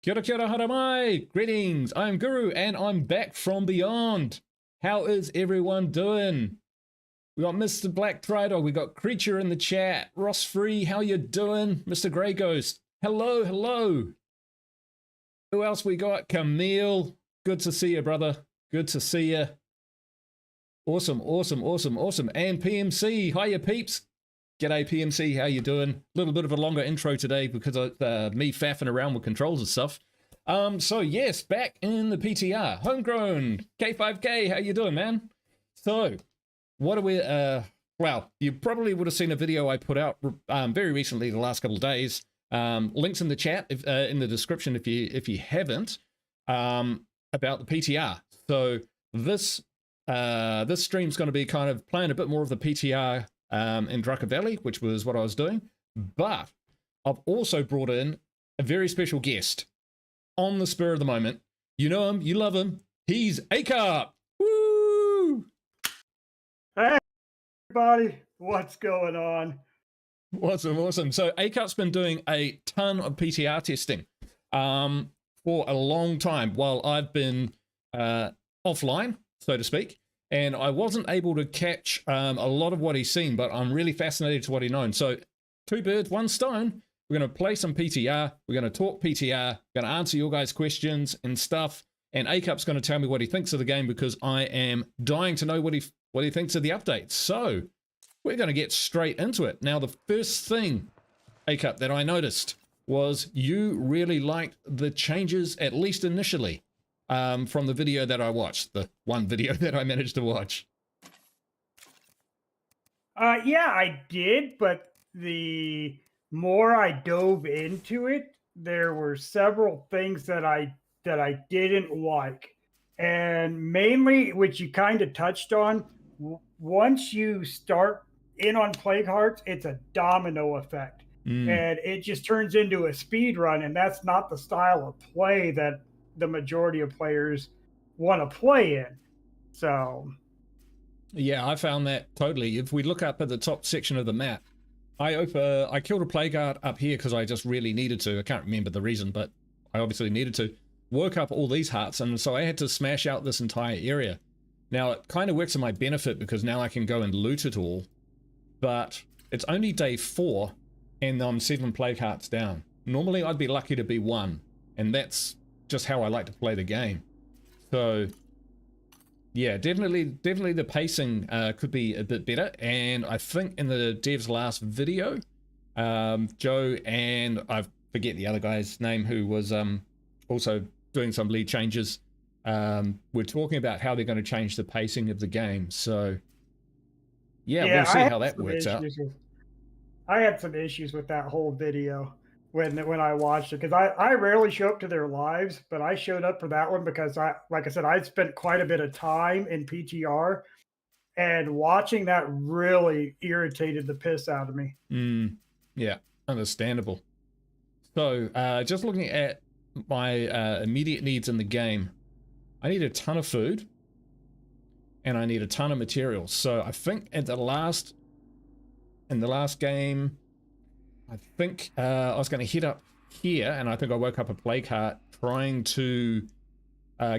Kia ora, kia ora, haramai! Greetings, I'm Guru and I'm back from beyond. How is everyone doing? We got Mr. Black Trido, we got Creature in the chat, Ross Free, how you doing? Mr. Grey Ghost, hello, hello. Who else we got? Camille, good to see you, brother. Good to see you. Awesome, awesome, awesome, awesome. And PMC, hiya peeps. G'day PMC, how you doing? A little bit of a longer intro today because of me faffing around with controls and stuff. So yes, back in the PTR, homegrown, K5K, how you doing, man? So, what are we, well, you probably would have seen a video I put out very recently, the last couple of days. Links in the chat, in the description if you haven't, about the PTR. So this stream's going to be kind of playing a bit more of the PTR in Drucker Valley, which was what I was doing. But I've also brought in a very special guest on the spur of the moment. You know him, you love him. He's A-Cup. Woo! Hey, everybody. What's going on? Awesome, awesome. So A-Cup's been doing a ton of PTR testing for a long time while I've been offline, so to speak. And I wasn't able to catch a lot of what he's seen, but I'm really fascinated to what he knows. So two birds, one stone. We're going to play some PTR. We're going to talk PTR. We're going to answer your guys' questions and stuff. And A-Cup's going to tell me what he thinks of the game because I am dying to know what he thinks of the updates. So we're going to get straight into it. Now, the first thing, A-Cup, that I noticed was you really liked the changes, at least initially. From the video that I watched, the one video that I managed to watch. Yeah, I did, but the more I dove into it, there were several things that I didn't like. And mainly, which you kind of touched on, once you start in on Plague Hearts, it's a domino effect. And it just turns into a speed run, and that's not the style of play that the majority of players want to play in. So yeah, I found that totally. If we look up at the top section of the map, I killed a plague guard up here because I just really needed to. I can't remember the reason, but I obviously needed to. Woke up all these hearts, and so I had to smash out this entire area. Now it kind of works to my benefit because now I can go and loot it all, but it's only day 4 and I'm 7 plague hearts down. Normally I'd be lucky to be 1, and that's just how I like to play the game. So yeah, definitely the pacing could be a bit better. And I think in the dev's last video, Joe and I forget the other guy's name who was also doing some lead changes, we're talking about how they're going to change the pacing of the game. So yeah, we'll see how that works out. I had some issues with that whole video when I watched it, because I rarely show up to their lives, but I showed up for that one because like I said, I spent quite a bit of time in PTR, and watching that really irritated the piss out of me. Yeah, understandable. So just looking at my immediate needs in the game, I need a ton of food and I need a ton of materials. So I think in the last game, I think I was going to hit up here, and I think I woke up a plague heart trying to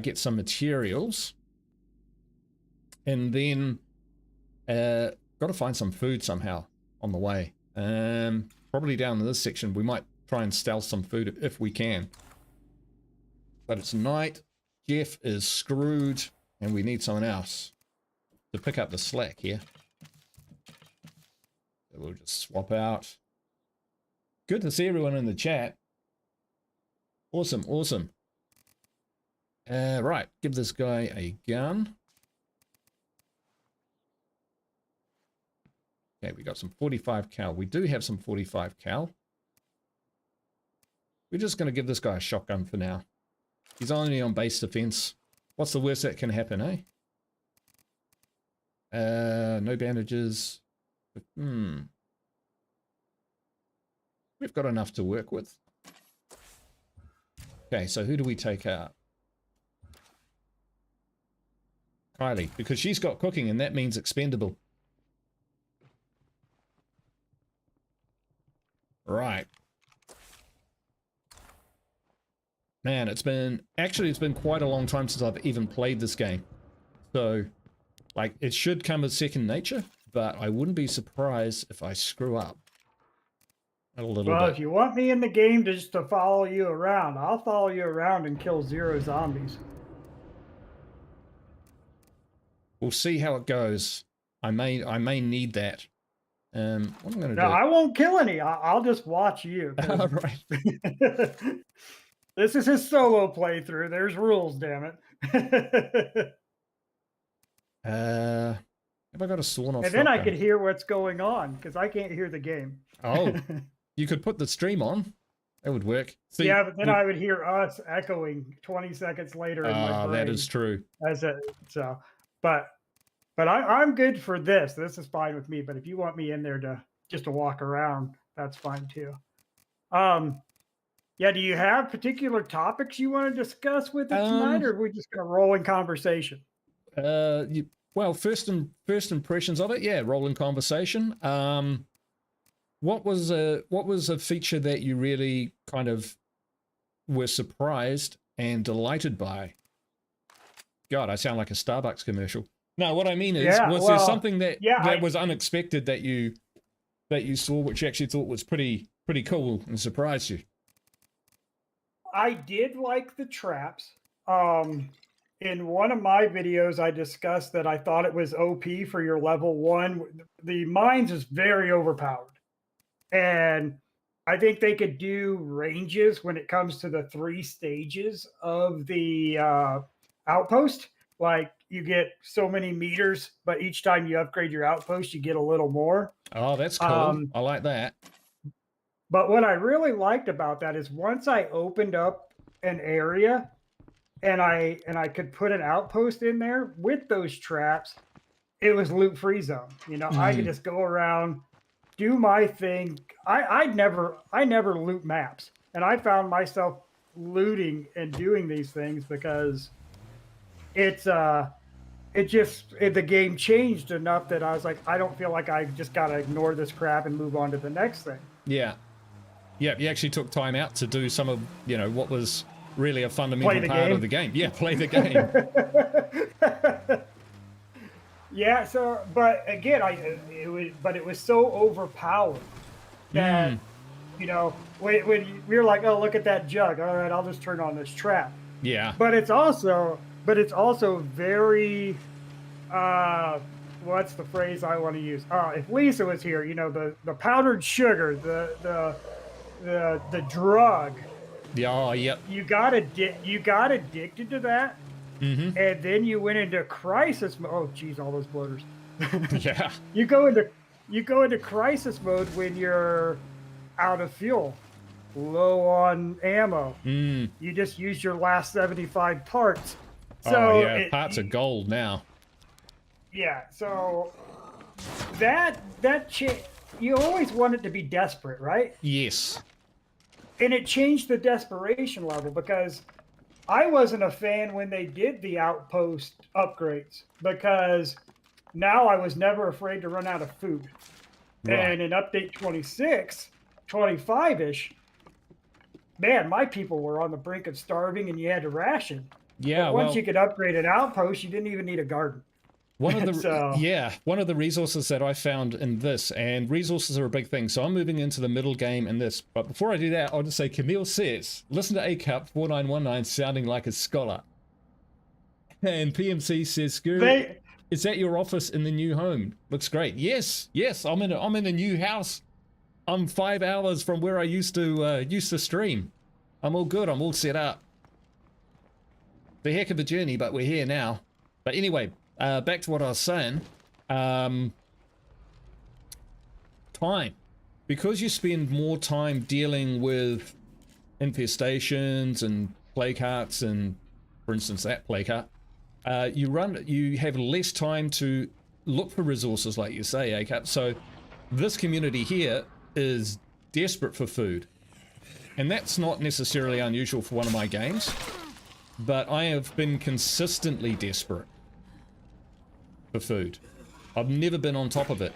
get some materials, and then got to find some food somehow on the way. Probably down in this section. We might try and stealth some food if we can. But it's night. Jeff is screwed, and we need someone else to pick up the slack here. So we'll just swap out. Good to see everyone in the chat. Awesome, awesome. Right, give this guy a gun. Okay, we got some 45 cal. We do have some 45 cal. We're just going to give this guy a shotgun for now. He's only on base defense. What's the worst that can happen, eh? No bandages. We've got enough to work with. Okay, so who do we take out? Kylie, because she's got cooking and that means expendable. Right. Man, it's been quite a long time since I've even played this game. So, like, it should come as second nature, but I wouldn't be surprised if I screw up a little Well, bit. if you want me in the game just to follow you around, I'll follow you around and kill 0 zombies. We'll see how it goes. I may need that. What am I going to No, do? I won't kill any. I'll just watch you. All right. This is his solo playthrough. There's rules, damn it. Have I got a sawn off? And then I could hear what's going on because I can't hear the game. Oh, you could put the stream on. That would work. See, yeah, but then I would hear us echoing 20 seconds later in my brain. That is true. But I'm good for this. This is fine with me. But if you want me in there to walk around, that's fine too. Yeah, do you have particular topics you want to discuss with us tonight, or are we just going to roll in conversation? Well, first impressions of it, yeah, rolling conversation. What was a feature that you really kind of were surprised and delighted by? God, I sound like a Starbucks commercial. No, what I mean is, there something that was unexpected that you saw, which you actually thought was pretty cool and surprised you? I did like the traps. In one of my videos, I discussed that I thought it was OP for your level 1. The mines is very overpowered. And I think they could do ranges when it comes to the 3 stages of the outpost. Like, you get so many meters, but each time you upgrade your outpost, you get a little more. Oh, that's cool. I like that. But what I really liked about that is once I opened up an area and I could put an outpost in there with those traps, it was loot free zone. You know, I could just go around, do my thing. I never loot maps, and I found myself looting and doing these things because the game changed enough that I was like, I don't feel like I just got to ignore this crap and move on to the next thing. Yeah. Yeah, you actually took time out to do some of, what was really a fundamental part of the game. Yeah, play the game. Yeah, so, but again, it was so overpowered that, when you're like, oh, look at that jug. All right, I'll just turn on this trap. Yeah. But it's also very, what's the phrase I want to use? If Lisa was here, the powdered sugar, the drug. Yeah, yep. You got addicted to that, and then you went into crisis mode. Oh, geez, all those bloaters. Yeah. You go into crisis mode when you're out of fuel, low on ammo. You just use your last 75 parts. So parts are gold now. Yeah, so you always want it to be desperate, right? Yes. And it changed the desperation level because I wasn't a fan when they did the outpost upgrades because now I was never afraid to run out of food. Right. And in update 26, 25-ish, man, my people were on the brink of starving and you had to ration. Yeah. But once you could upgrade an outpost, you didn't even need a garden. One of the resources that I found in this, and resources are a big thing, so I'm moving into the middle game in this. But before I do that, I'll just say Camille says, listen to ACUP 4919 sounding like a scholar. And PMC says, Screw, is that your office in the new home? Looks great. Yes, I'm in a new house. I'm 5 hours from where I used to stream. I'm all good. I'm all set up. The heck of a journey, but we're here now. But anyway, back to what I was saying. Time. Because you spend more time dealing with infestations and plague hearts, and for instance that plague heart, you have less time to look for resources, like you say, ACAP. So this community here is desperate for food. And that's not necessarily unusual for one of my games, but I have been consistently desperate for food. I've never been on top of it.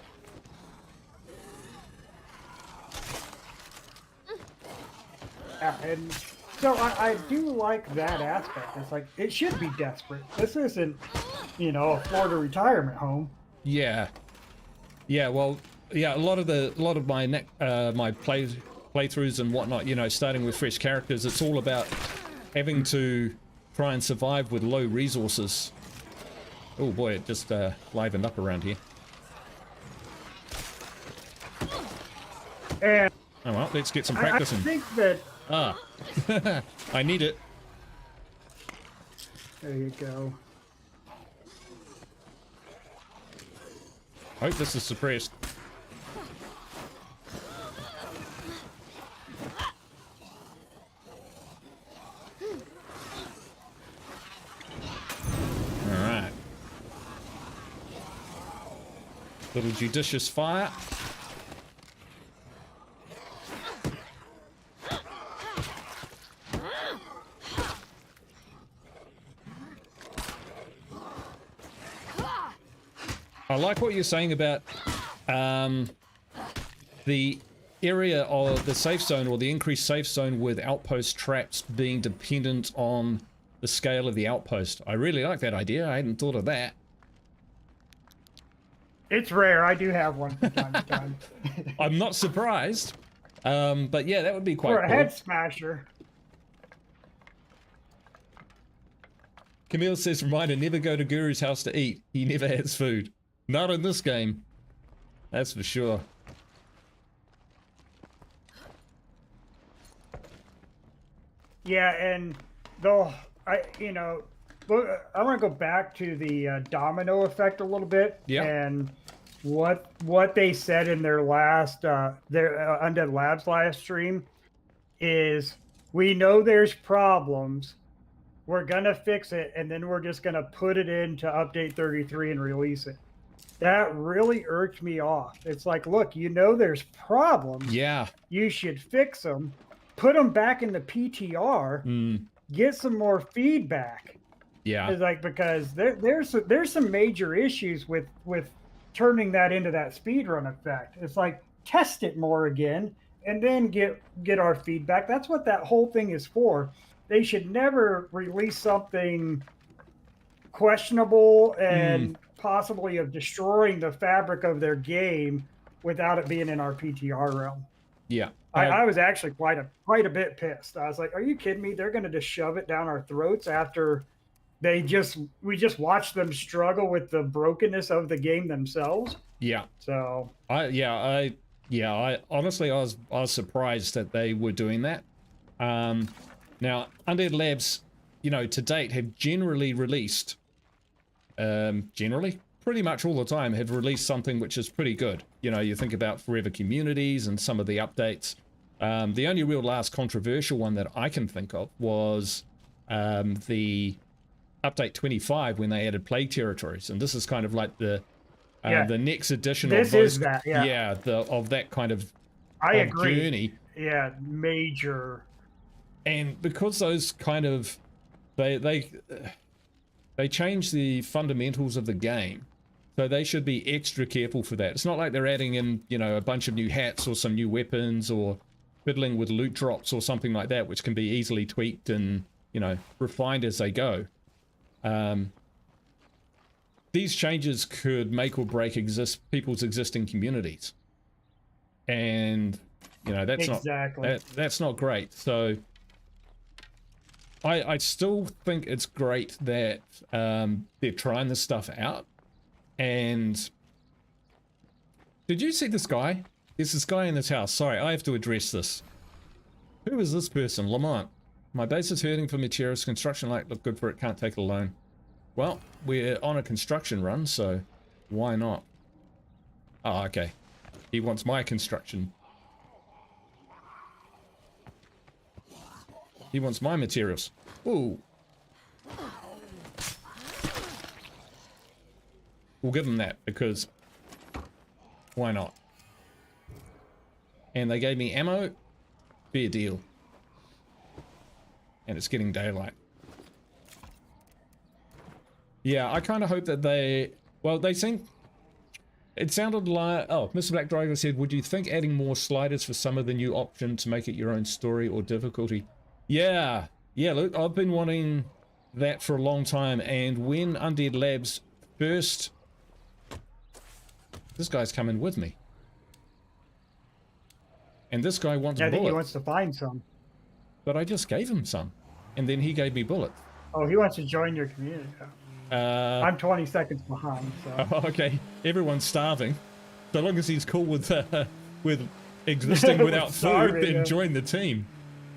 And So I do like that aspect. It's like it should be desperate. This isn't, a Florida retirement home. Yeah. Yeah, well, yeah, a lot of my my playthroughs and whatnot, starting with fresh characters, it's all about having to try and survive with low resources. Oh boy, it just livened up around here. And oh well, let's get some practice in. I think that I need it. there you go. Hope this is suppressed. Alright. Little judicious fire. I like what you're saying about the area of the safe zone, or the increased safe zone with outpost traps being dependent on the scale of the outpost. I really like that idea. I hadn't thought of that. It's rare. I do have one from time to time. I'm not surprised. But yeah, that would be quite For a cool. head smasher. Camille says, reminder, never go to Guru's house to eat. He never has food. Not in this game. That's for sure. Yeah, and though I want to go back to the domino effect a little bit. Yeah. And what they said in their last their Undead Labs live stream is, we know there's problems. We're gonna fix it, and then we're just gonna put it into update 33 and release it. That really irked me off. It's like, look, there's problems. Yeah. You should fix them, put them back in the PTR, get some more feedback. Yeah. It's like, because there's some major issues with turning that into that speedrun effect. It's like, test it more again, and then get our feedback. That's what that whole thing is for. They should never release something questionable and possibly of destroying the fabric of their game without it being in our PTR realm. Yeah. I was actually quite a bit pissed. I was like, are you kidding me? They're going to just shove it down our throats after we just watched them struggle with the brokenness of the game themselves. Yeah. So I honestly, I was surprised that they were doing that. Now, Undead Labs, to date have generally released, pretty much all the time, have released something which is pretty good. You think about Forever Communities and some of the updates. The only real last controversial one that I can think of was the update 25, when they added Plague Territories, and this is kind of like the next edition of those. Of that kind of I agree. journey. Yeah, major. And because those kind of they change the fundamentals of the game, so they should be extra careful for that. It's not like they're adding in, a bunch of new hats or some new weapons or fiddling with loot drops or something like that, which can be easily tweaked and, refined as they go. These changes could make or break people's existing communities. And, that's exactly. that's not great. So I still think it's great that they're trying this stuff out. And did you see this guy? There's this guy in this house. Sorry, I have to address this. Who is this person? Lamont. My base is hurting for materials. Construction light look good for it. Can't take it alone. Well, we're on a construction run, so why not? Oh, okay. He wants my construction. He wants my materials. Ooh. We'll give him that, because why not? And they gave me ammo. Fair deal. And it's getting daylight. Yeah, I kind of hope that they think... It sounded like... Oh, Mr. Black Driver said, would you think adding more sliders for some of the new options to make it your own story or difficulty? Yeah, yeah, look, I've been wanting that for a long time, and when Undead Labs first... This guy's coming with me. And this guy wants Yeah, I think he bullets, wants to find some. but I just gave him some. And then he gave me bullets. Oh, he wants to join your community. I'm 20 seconds behind, so. Okay, everyone's starving. So long as he's cool with existing without food, then join the team.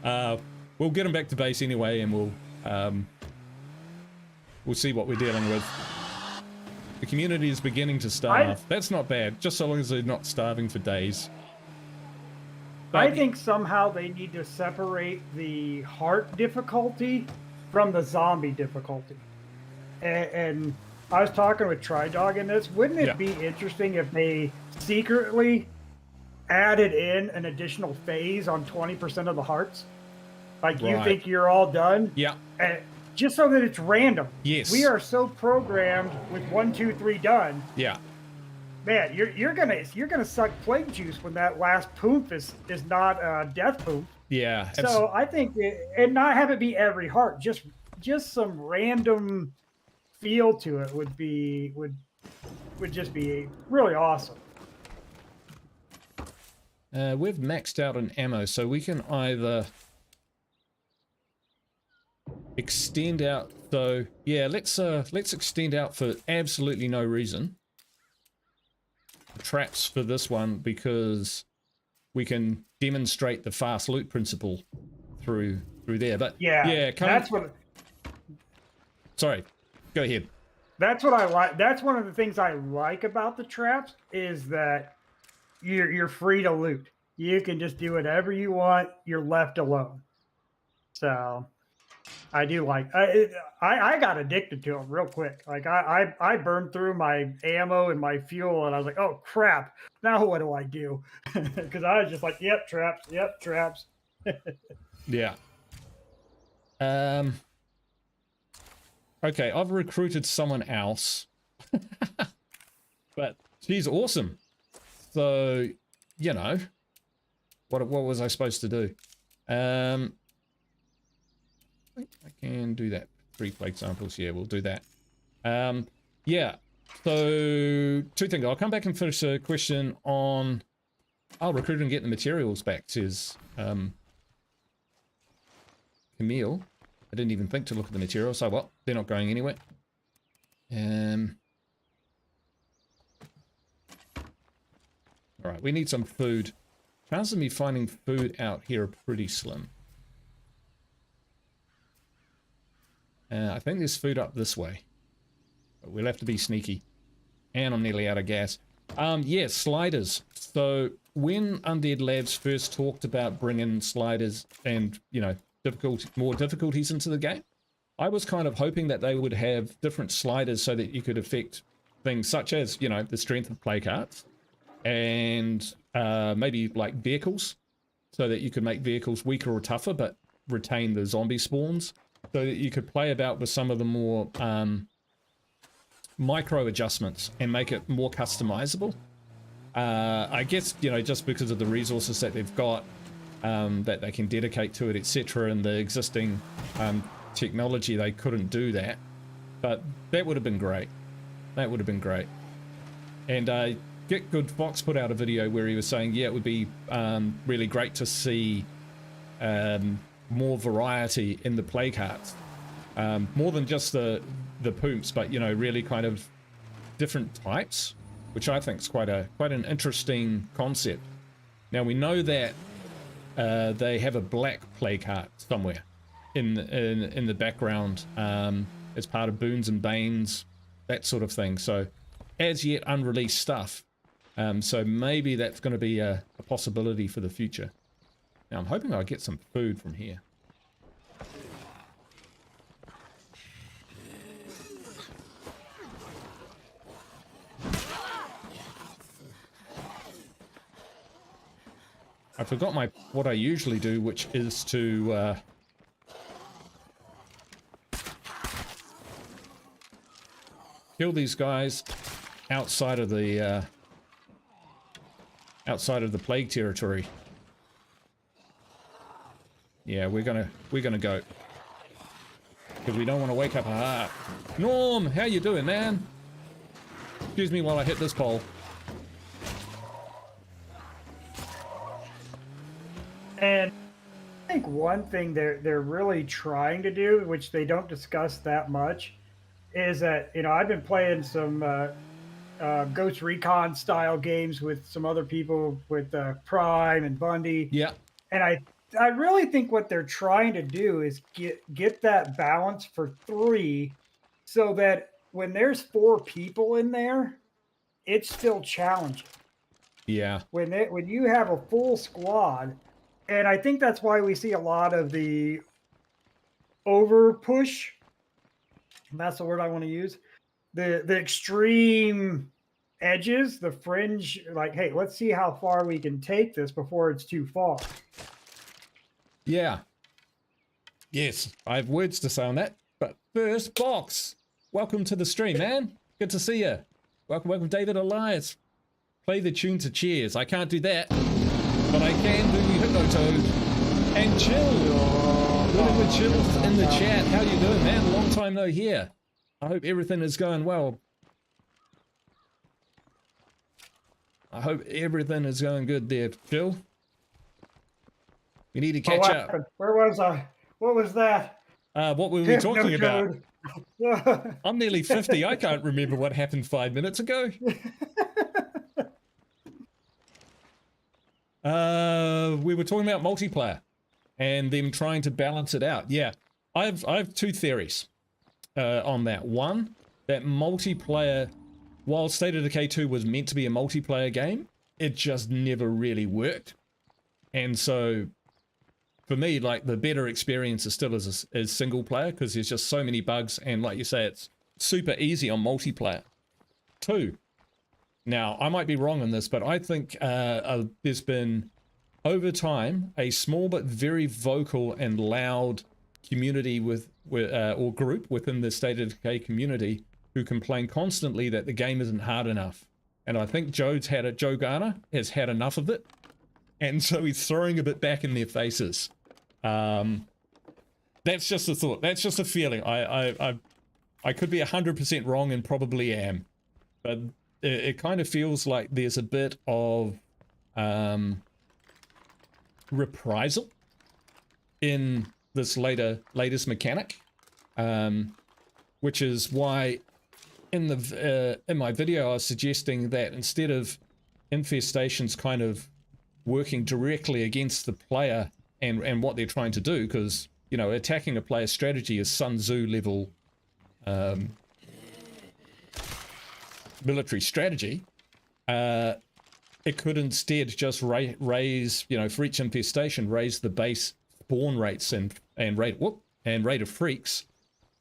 We'll get him back to base anyway, and we'll see what we're dealing with. The community is beginning to starve. That's not bad, just so long as they're not starving for days. But I think somehow they need to separate the heart difficulty from the zombie difficulty. And I was talking with TriDog in this. Wouldn't it be interesting if they secretly added in an additional phase on 20% of the hearts? Like you think you're all done? Yeah. And just so that it's random. Yes. We are so programmed with 1, 2, 3 done. Yeah. Man, you're gonna suck plague juice when that last poop is not death poop. Yeah. So I think and not have it be every heart, just some random feel to it would just be really awesome. We've maxed out on ammo, so we can either extend out. So yeah, let's extend out for absolutely no reason. Traps for this one because we can demonstrate the fast loot principle through there. But yeah, that's what. Sorry, go ahead. That's what I like. That's one of the things I like about the traps is that you're free to loot. You can just do whatever you want. You're left alone. So I do like. I got addicted to them real quick. Like I burned through my ammo and my fuel, and I was like, oh crap! Now what do I do? Because I was just like, yep, traps. Yep, traps. Yeah. Okay, I've recruited someone else, but she's awesome. So, you know, what was I supposed to do? I think I can do that. 3 plague samples. Yeah, we'll do that. Yeah. So, 2 things. I'll come back and finish a question on. I'll recruit and get the materials back. Says Camille. I didn't even think to look at the materials. So what? They're not going anywhere. All right, we need some food. Chances of me finding food out here are pretty slim. I think there's food up this way. But we'll have to be sneaky. And I'm nearly out of gas. Yeah, sliders. So when Undead Labs first talked about bringing sliders and, you know, more difficulties into the game, I was kind of hoping that they would have different sliders so that you could affect things such as, you know, the strength of play cards and maybe like vehicles, so that you could make vehicles weaker or tougher but retain the zombie spawns, so that you could play about with some of the more micro adjustments and make it more customizable. I guess, you know, just because of the resources that they've got, that they can dedicate to it, etc., and the existing technology, they couldn't do that. But that would have been great. That would have been great. And Get Good Fox put out a video where he was saying, yeah, it would be really great to see more variety in the play cards, more than just the poops, but, you know, really kind of different types, which I think is quite an interesting concept. Now we know that they have a black play card somewhere in the background as part of Boons and Banes, that sort of thing. So as yet unreleased stuff. So maybe that's going to be a possibility for the future. Now I'm hoping I'll get some food from here. I forgot what I usually do, which is to kill these guys outside of the plague territory. Yeah, we're gonna go. Because we don't want to wake up a heart. Norm, how you doing, man? Excuse me while I hit this pole. And I think one thing they're really trying to do, which they don't discuss that much, is that I've been playing some Ghost Recon style games with some other people with Prime and Bundy, Yeah. and I really think what they're trying to do is get that balance for three, so that when there's four people in there, it's still challenging. Yeah. When you have a full squad, and I think that's why we see a lot of the over push. That's the word I want to use. The extreme edges, the fringe, like, hey, let's see how far we can take this before it's too far. Yeah. Yes, I have words to say on that. But first, Box, welcome to the stream, man. Good to see you. Welcome, David Elias. Play the tune to Cheers. I can't do that, but I can do Hypnotoad. And Chill. Good Chill's in the chat. How you doing, man? Long time no hear. I hope everything is going well. I hope everything is going good there, Chill. We need to catch up. Where was I? What was that? What were we talking about? I'm nearly 50. I can't remember what happened 5 minutes ago. We were talking about multiplayer and them trying to balance it out. Yeah, I have two theories on that. One, that multiplayer, while State of Decay 2 was meant to be a multiplayer game, it just never really worked. And so for me, like, the better experience is still as single player, because there's just so many bugs, and like you say, it's super easy on multiplayer. Two, now I might be wrong on this, but I think there's been, over time, a small but very vocal and loud community or group within the State of Decay community who complain constantly that the game isn't hard enough. And I think Joe Garner has had enough of it, and so he's throwing a bit back in their faces. That's just a thought. That's just a feeling. I could be 100% wrong, and probably am, but it kind of feels like there's a bit of reprisal in this latest mechanic, which is why in my video I was suggesting that instead of infestations kind of working directly against the player and what they're trying to do, because attacking a player's strategy is Sun Tzu level military strategy, it could instead just raise, for each infestation, raise the base spawn rates and rate of freaks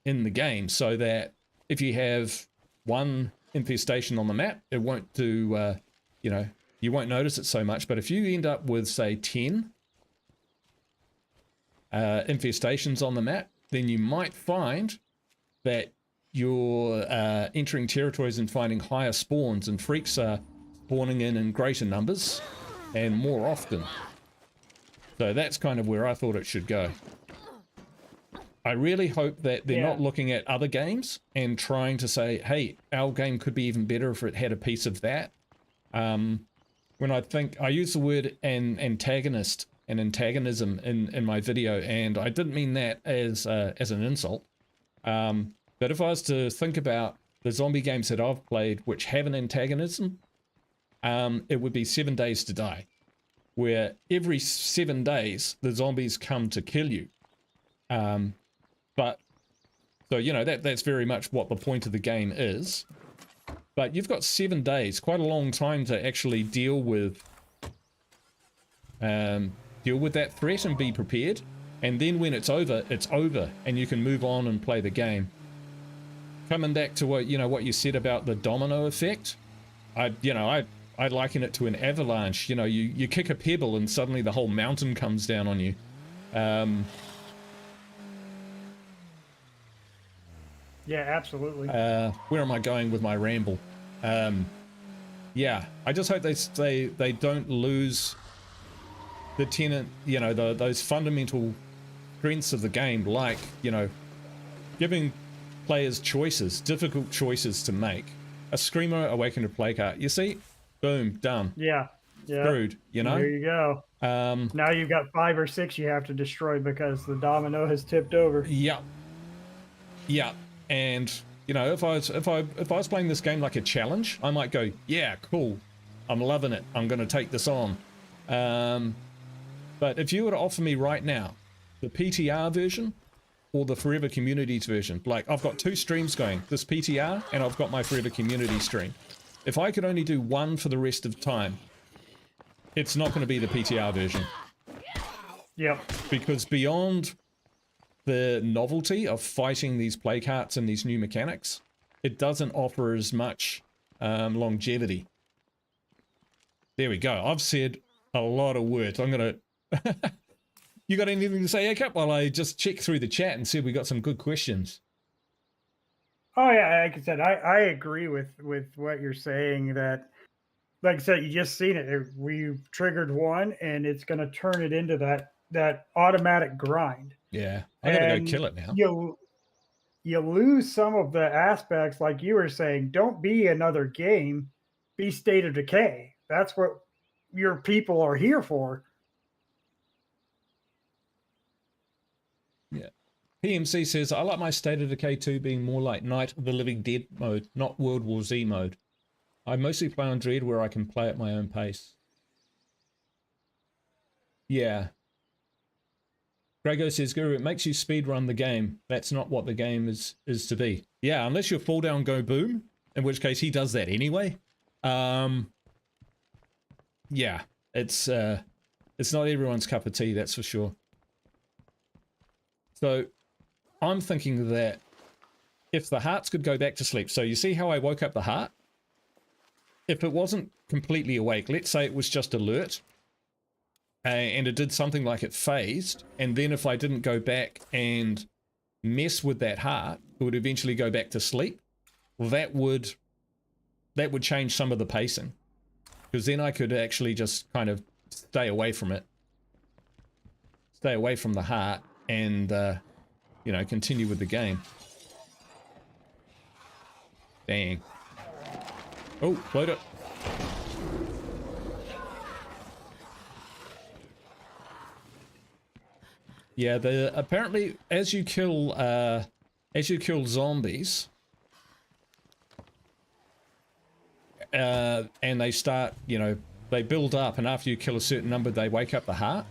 in the game, so that if you have one infestation on the map, it won't do, you won't notice it so much. But if you end up with, say, 10 infestations on the map, then you might find that you're entering territories and finding higher spawns, and freaks are spawning in greater numbers and more often. So that's kind of where I thought it should go. I really hope that they're not looking at other games and trying to say, hey, our game could be even better if it had a piece of that. When I use the word antagonist and antagonism in my video, and I didn't mean that as an insult. But if I was to think about the zombie games that I've played which have an antagonism, it would be 7 Days to Die, where every 7 days the zombies come to kill you. But so that's very much what the point of the game is. But you've got 7 days, quite a long time, to actually deal with that threat and be prepared. And then when it's over, and you can move on and play the game. Coming back to what you said about the domino effect, I liken it to an avalanche. You kick a pebble and suddenly the whole mountain comes down on you. Yeah, absolutely. Where am I going with my ramble? Yeah, I just hope they don't lose the tenant, those fundamental strengths of the game, like, you know, giving players choices, difficult choices to make. A screamer, awakened a play card. You see? Boom, done. Yeah. Yeah. Screwed, you know? There you go. Now you've got 5 or 6 you have to destroy because the domino has tipped over. Yeah. Yeah. And, you know, if I was playing this game like a challenge, I might go, yeah, cool. I'm loving it. I'm going to take this on. But if you were to offer me right now the PTR version or the Forever Communities version, like I've got 2 streams going, this PTR and I've got my Forever Community stream. If I could only do one for the rest of the time, it's not going to be the PTR version. Yep. Because beyond the novelty of fighting these play carts and these new mechanics, it doesn't offer as much longevity. There we go. I've said a lot of words. I'm going to... You got anything to say, Akap, while I just check through the chat and see if we got some good questions? Oh yeah, like I said, I agree with what you're saying. That, like I said, you just seen it. We triggered one, and it's going to turn it into that automatic grind. Yeah, I gotta go kill it now. You lose some of the aspects, like you were saying. Don't be another game. Be State of Decay. That's what your people are here for. Yeah. PMC says, I like my State of Decay 2 being more like Night of the Living Dead mode, not World War Z mode. I mostly play on Dread where I can play at my own pace. Yeah. Grego says, Guru, it makes you speedrun the game. That's not what the game is to be. Yeah, unless you're fall down, go boom, in which case he does that anyway. Yeah, it's not everyone's cup of tea, that's for sure. So I'm thinking that if the hearts could go back to sleep, so you see how I woke up the heart? If it wasn't completely awake, let's say it was just alert, and it did something like it phased, and then if I didn't go back and mess with that heart, it would eventually go back to sleep. Well, that would change some of the pacing, because then I could actually just kind of stay away from it, stay away from the heart, and you know, continue with the game. Dang. Oh, float it. Yeah, apparently as you kill zombies, and they start, you know, they build up, and after you kill a certain number, they wake up the heart.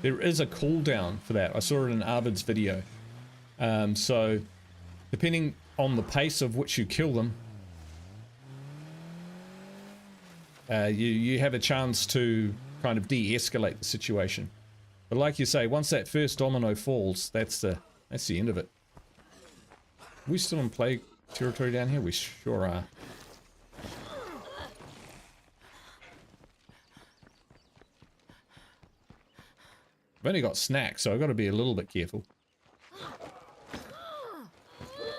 There is a cooldown for that. I saw it in Arvid's video. So depending on the pace of which you kill them, you have a chance to kind of de-escalate the situation. But like you say, once that first domino falls, that's the end of it. Are we still in plague territory down here? We sure are. I've only got snacks, so I've got to be a little bit careful.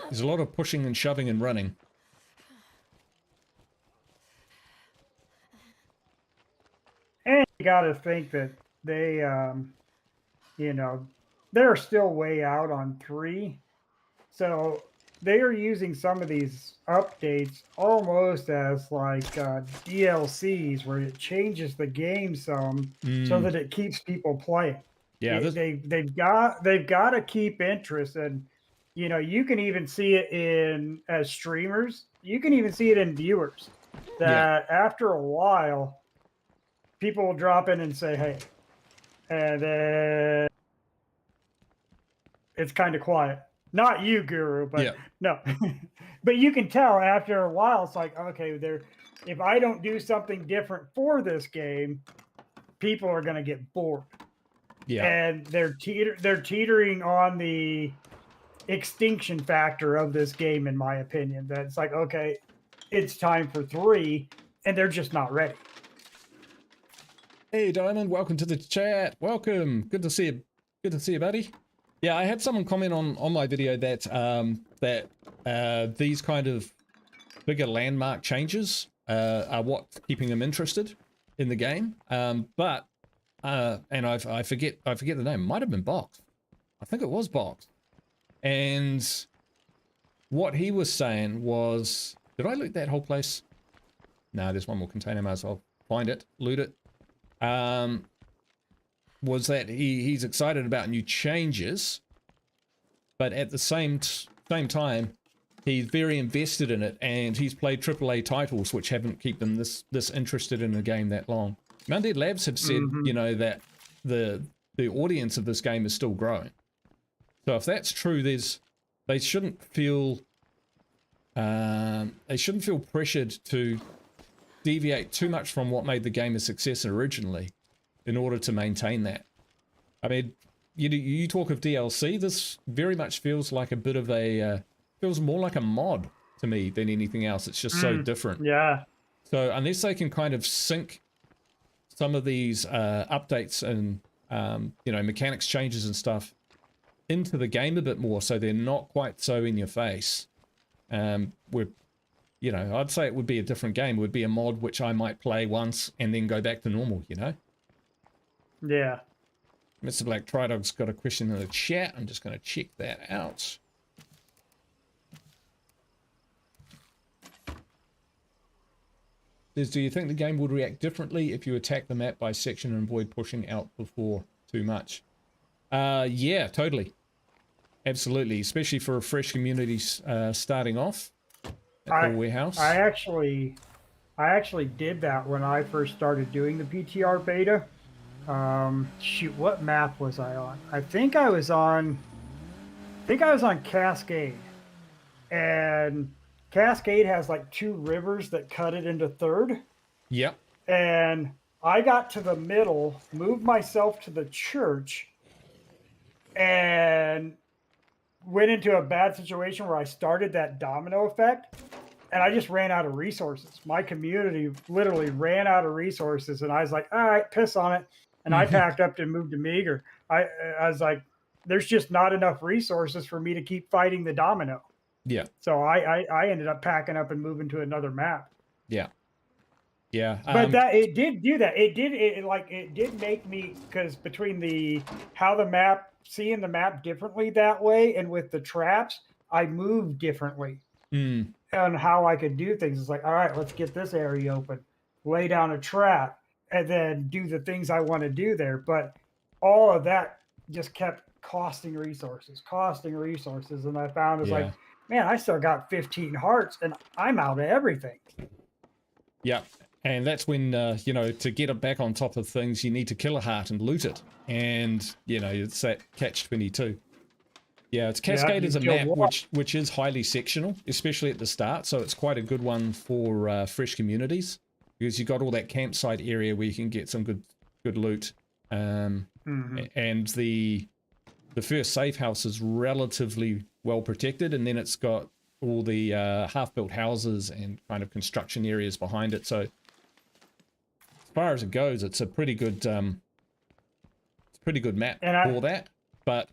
There's a lot of pushing and shoving and running. And you got to think that they, you know, they're still way out on 3. So they are using some of these updates almost as like DLCs, where it changes the game some so that it keeps people playing. Yeah, they've got to keep interest, and you know, you can even see it in as streamers. You can even see it in viewers that after a while, people will drop in and say, "Hey," and then it's kind of quiet. Not you, Guru, but no. But you can tell after a while, it's like, okay, if I don't do something different for this game, people are going to get bored. Yeah. And they're teetering on the extinction factor of this game, in my opinion. That it's like, okay, it's time for 3, and they're just not ready. Hey, Diamond, welcome to the chat. Welcome. Good to see you. Good to see you, buddy. Yeah, I had someone comment on my video that these kind of bigger landmark changes are what's keeping them interested in the game. And I forget the name. It might have been Box. I think it was boxed. And what he was saying was, did I loot that whole place? No, there's one more container. Might as well find it, loot it. Was that he's excited about new changes, but at the same time, he's very invested in it, and he's played AAA titles which haven't kept him this interested in a game that long. Undead Labs have said, you know, that the audience of this game is still growing. So if that's true, they shouldn't feel pressured to deviate too much from what made the game a success originally in order to maintain that. I mean, you talk of DLC, this very much feels like a bit of a feels more like a mod to me than anything else. It's just so different. Yeah. So unless they can kind of sync some of these updates and you know, mechanics changes and stuff into the game a bit more, so they're not quite so in your face, you know, I'd say it would be a different game. It would be a mod which I might play once and then go back to normal, you know? Yeah. Mr. Black Tridog's got a question in the chat. I'm just going to check that out. Says, do you think the game would react differently if you attack the map by section and avoid pushing out before too much? Yeah, totally. Absolutely, especially for a fresh community starting off at the warehouse. I actually did that when I first started doing the PTR beta. Shoot, what map was I on? I think I was on Cascade. And Cascade has like 2 rivers that cut it into third. Yep. And I got to the middle, moved myself to the church, and went into a bad situation where I started that domino effect, and I just ran out of resources. My community literally ran out of resources, and I was like, all right, piss on it. And I packed up and moved to Meager. I was like, there's just not enough resources for me to keep fighting the domino. Yeah. So I ended up packing up and moving to another map. Yeah. Yeah. But that it did do that. It did make me, because between seeing the map differently that way, and with the traps, I moved differently on how I could do things. It's like, all right, let's get this area open, lay down a trap, and then do the things I want to do there. But all of that just kept costing resources. And I found it's like, man, I still got 15 hearts and I'm out of everything. Yeah. And that's when, you know, to get it back on top of things, you need to kill a heart and loot it. And, you know, it's that catch-22. Yeah, it's Cascade is a map which is highly sectional, especially at the start. So it's quite a good one for fresh communities, because you got all that campsite area where you can get some good loot. And the first safe house is relatively well protected, and then it's got all the half-built houses and kind of construction areas behind it. So as far as it goes, it's a pretty good map for that. But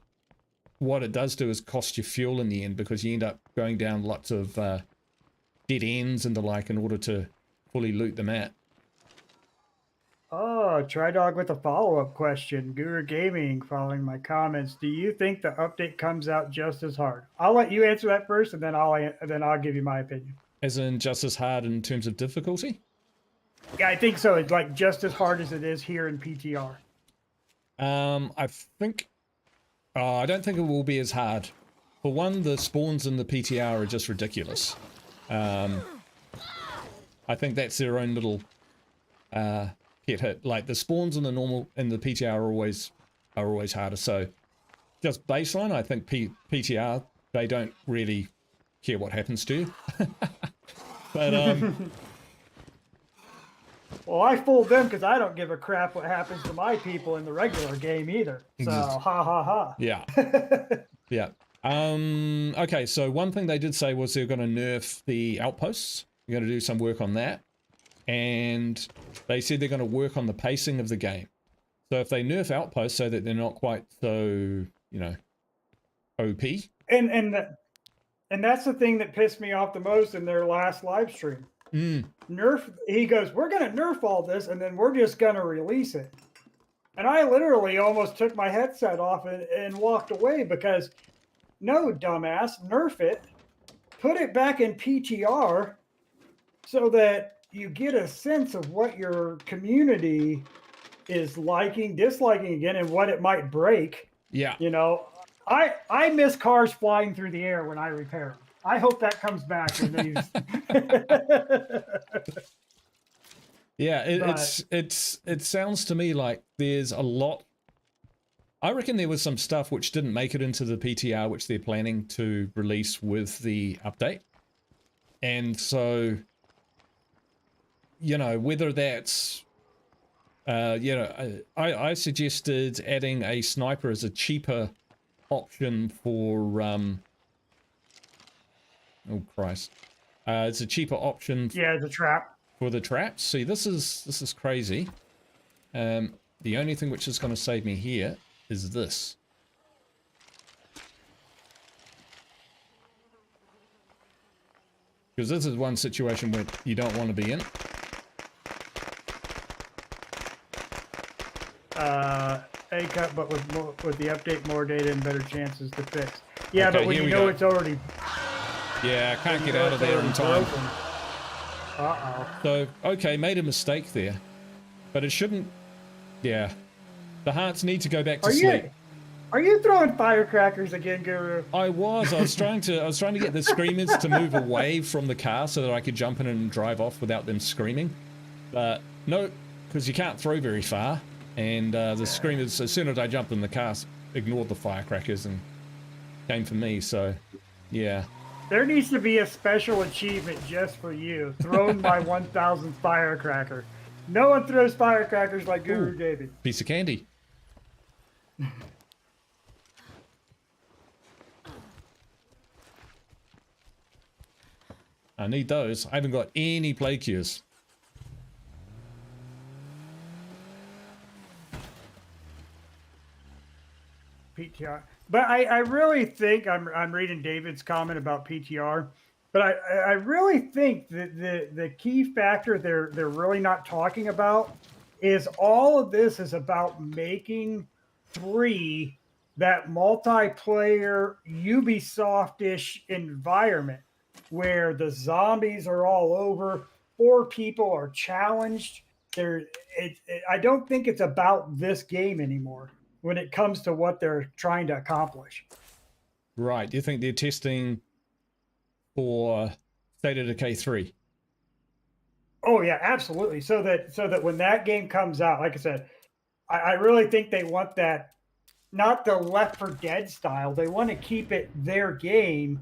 what it does do is cost you fuel in the end, because you end up going down lots of dead ends and the like in order to fully loot the map. Oh, Tridog with a follow-up question. Guru Gaming, following my comments, do you think the update comes out just as hard? I'll let you answer that first, and then I'll give you my opinion. As in just as hard in terms of difficulty? Yeah, I think so. It's like just as hard as it is here in PTR. I think... I don't think it will be as hard. For one, the spawns in the PTR are just ridiculous. I think that's their own little hit. Like the spawns in the PTR are always harder. So just baseline, I think PTR, they don't really care what happens to you. But well, I fooled them because I don't give a crap what happens to my people in the regular game either. So, ha ha ha. Yeah. Yeah. Okay, so one thing they did say was they're going to nerf the outposts. They're going to do some work on that. And they said they're going to work on the pacing of the game. So if they nerf outposts so that they're not quite so, you know, OP. And that's the thing that pissed me off the most in their last live stream. He goes, we're going to nerf all this, and then we're just going to release it. And I literally almost took my headset off and walked away because no, dumbass, nerf it, put it back in PTR so that you get a sense of what your community is liking, disliking again, and what it might break. Yeah. You know, I miss cars flying through the air when I repair them. I hope that comes back when these. Yeah, But it sounds to me like there's a lot. I reckon there was some stuff which didn't make it into the PTR, which they're planning to release with the update. And so, you know, whether that's, you know, I suggested adding a sniper as a cheaper option for, oh Christ, it's a cheaper option yeah, it's a trap. for the traps. See, this is crazy. The only thing which is going to save me here is this. Because this is one situation where you don't want to be in. A cut, but with the update, more data and better chances to fix. Yeah, Okay, but when here you we know go. it's already. Yeah, I can't when you get know out of it's there in already time. broken. Uh-oh. So, okay, made a mistake there. But it shouldn't... Yeah. The hearts need to go back to sleep. Are you throwing firecrackers again, Guru? I was trying to get the screamers to move away from the car so that I could jump in and drive off without them screaming. But no, because you can't throw very far. And the screamers, as soon as I jumped in the car, ignored the firecrackers and came for me. So, yeah. There needs to be a special achievement just for you. Thrown by 1,000 firecracker. No one throws firecrackers like Guru Ooh. David. Piece of candy. I need those. I haven't got any play cues. PTR. But I really think I'm reading David's comment about PTR. But I really think that the key factor they're really not talking about is all of this is about making 3 that multiplayer Ubisoft-ish environment where the zombies are all over, 4 people are challenged. I don't think it's about this game anymore when it comes to what they're trying to accomplish. Right. Do you think they're testing for State of Decay 3? Oh yeah, absolutely. So that when that game comes out, like I said, I really think they want that, not the Left 4 Dead style. They want to keep it their game,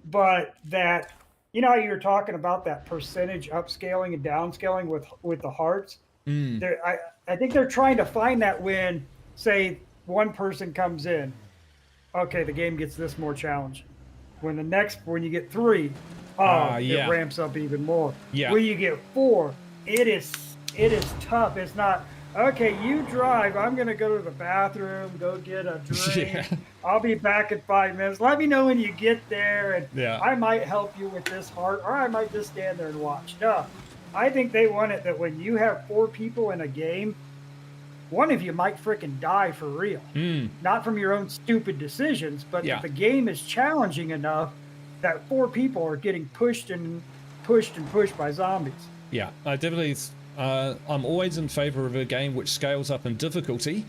but that, you know how you were talking about that percentage upscaling and downscaling with the hearts. I think they're trying to find that when, say, one person comes in, okay, the game gets this more challenging. When you get 3, yeah. it ramps up even more. Yeah. When you get 4, it is tough. It's not, okay, you drive, I'm gonna go to the bathroom, go get a drink. Yeah. I'll be back in 5 minutes. Let me know when you get there, and Yeah. I might help you with this heart, or I might just stand there and watch. No, I think they want it that when you have 4 people in a game, one of you might freaking die for real. Not from your own stupid decisions, but Yeah. the game is challenging enough that 4 people are getting pushed by zombies. Yeah, I definitely. I'm always in favor of a game which scales up in difficulty.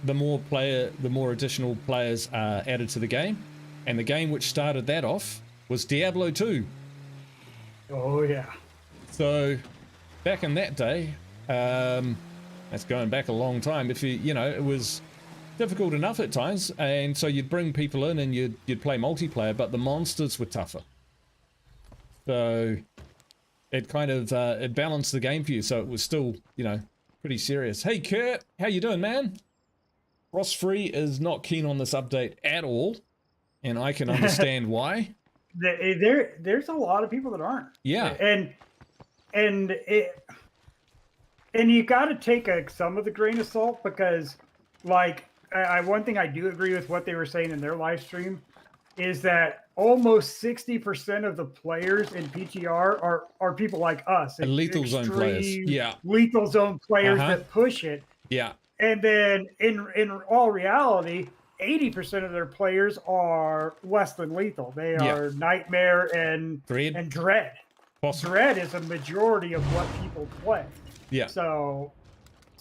The more additional players are added to the game, and the game which started that off was Diablo 2. Oh yeah. So, back in that day, that's going back a long time. If it was difficult enough at times, and so you'd bring people in and you'd play multiplayer, but the monsters were tougher. So it kind of it balanced the game for you, so it was still pretty serious. Hey Kurt, how you doing, man? Ross Free is not keen on this update at all, and I can understand why. There's a lot of people that aren't. Yeah, and you got to take some of the grain of salt, because like one thing I do agree with what they were saying in their live stream is that almost 60% of the players in PTR are people like us, and lethal zone players. Yeah, lethal zone players that push it. Yeah, And then in all reality, 80% of their players are less than lethal. They Yeah. are Nightmare and Dread. Dread. Possible. Dread is a majority of what people play. Yeah. So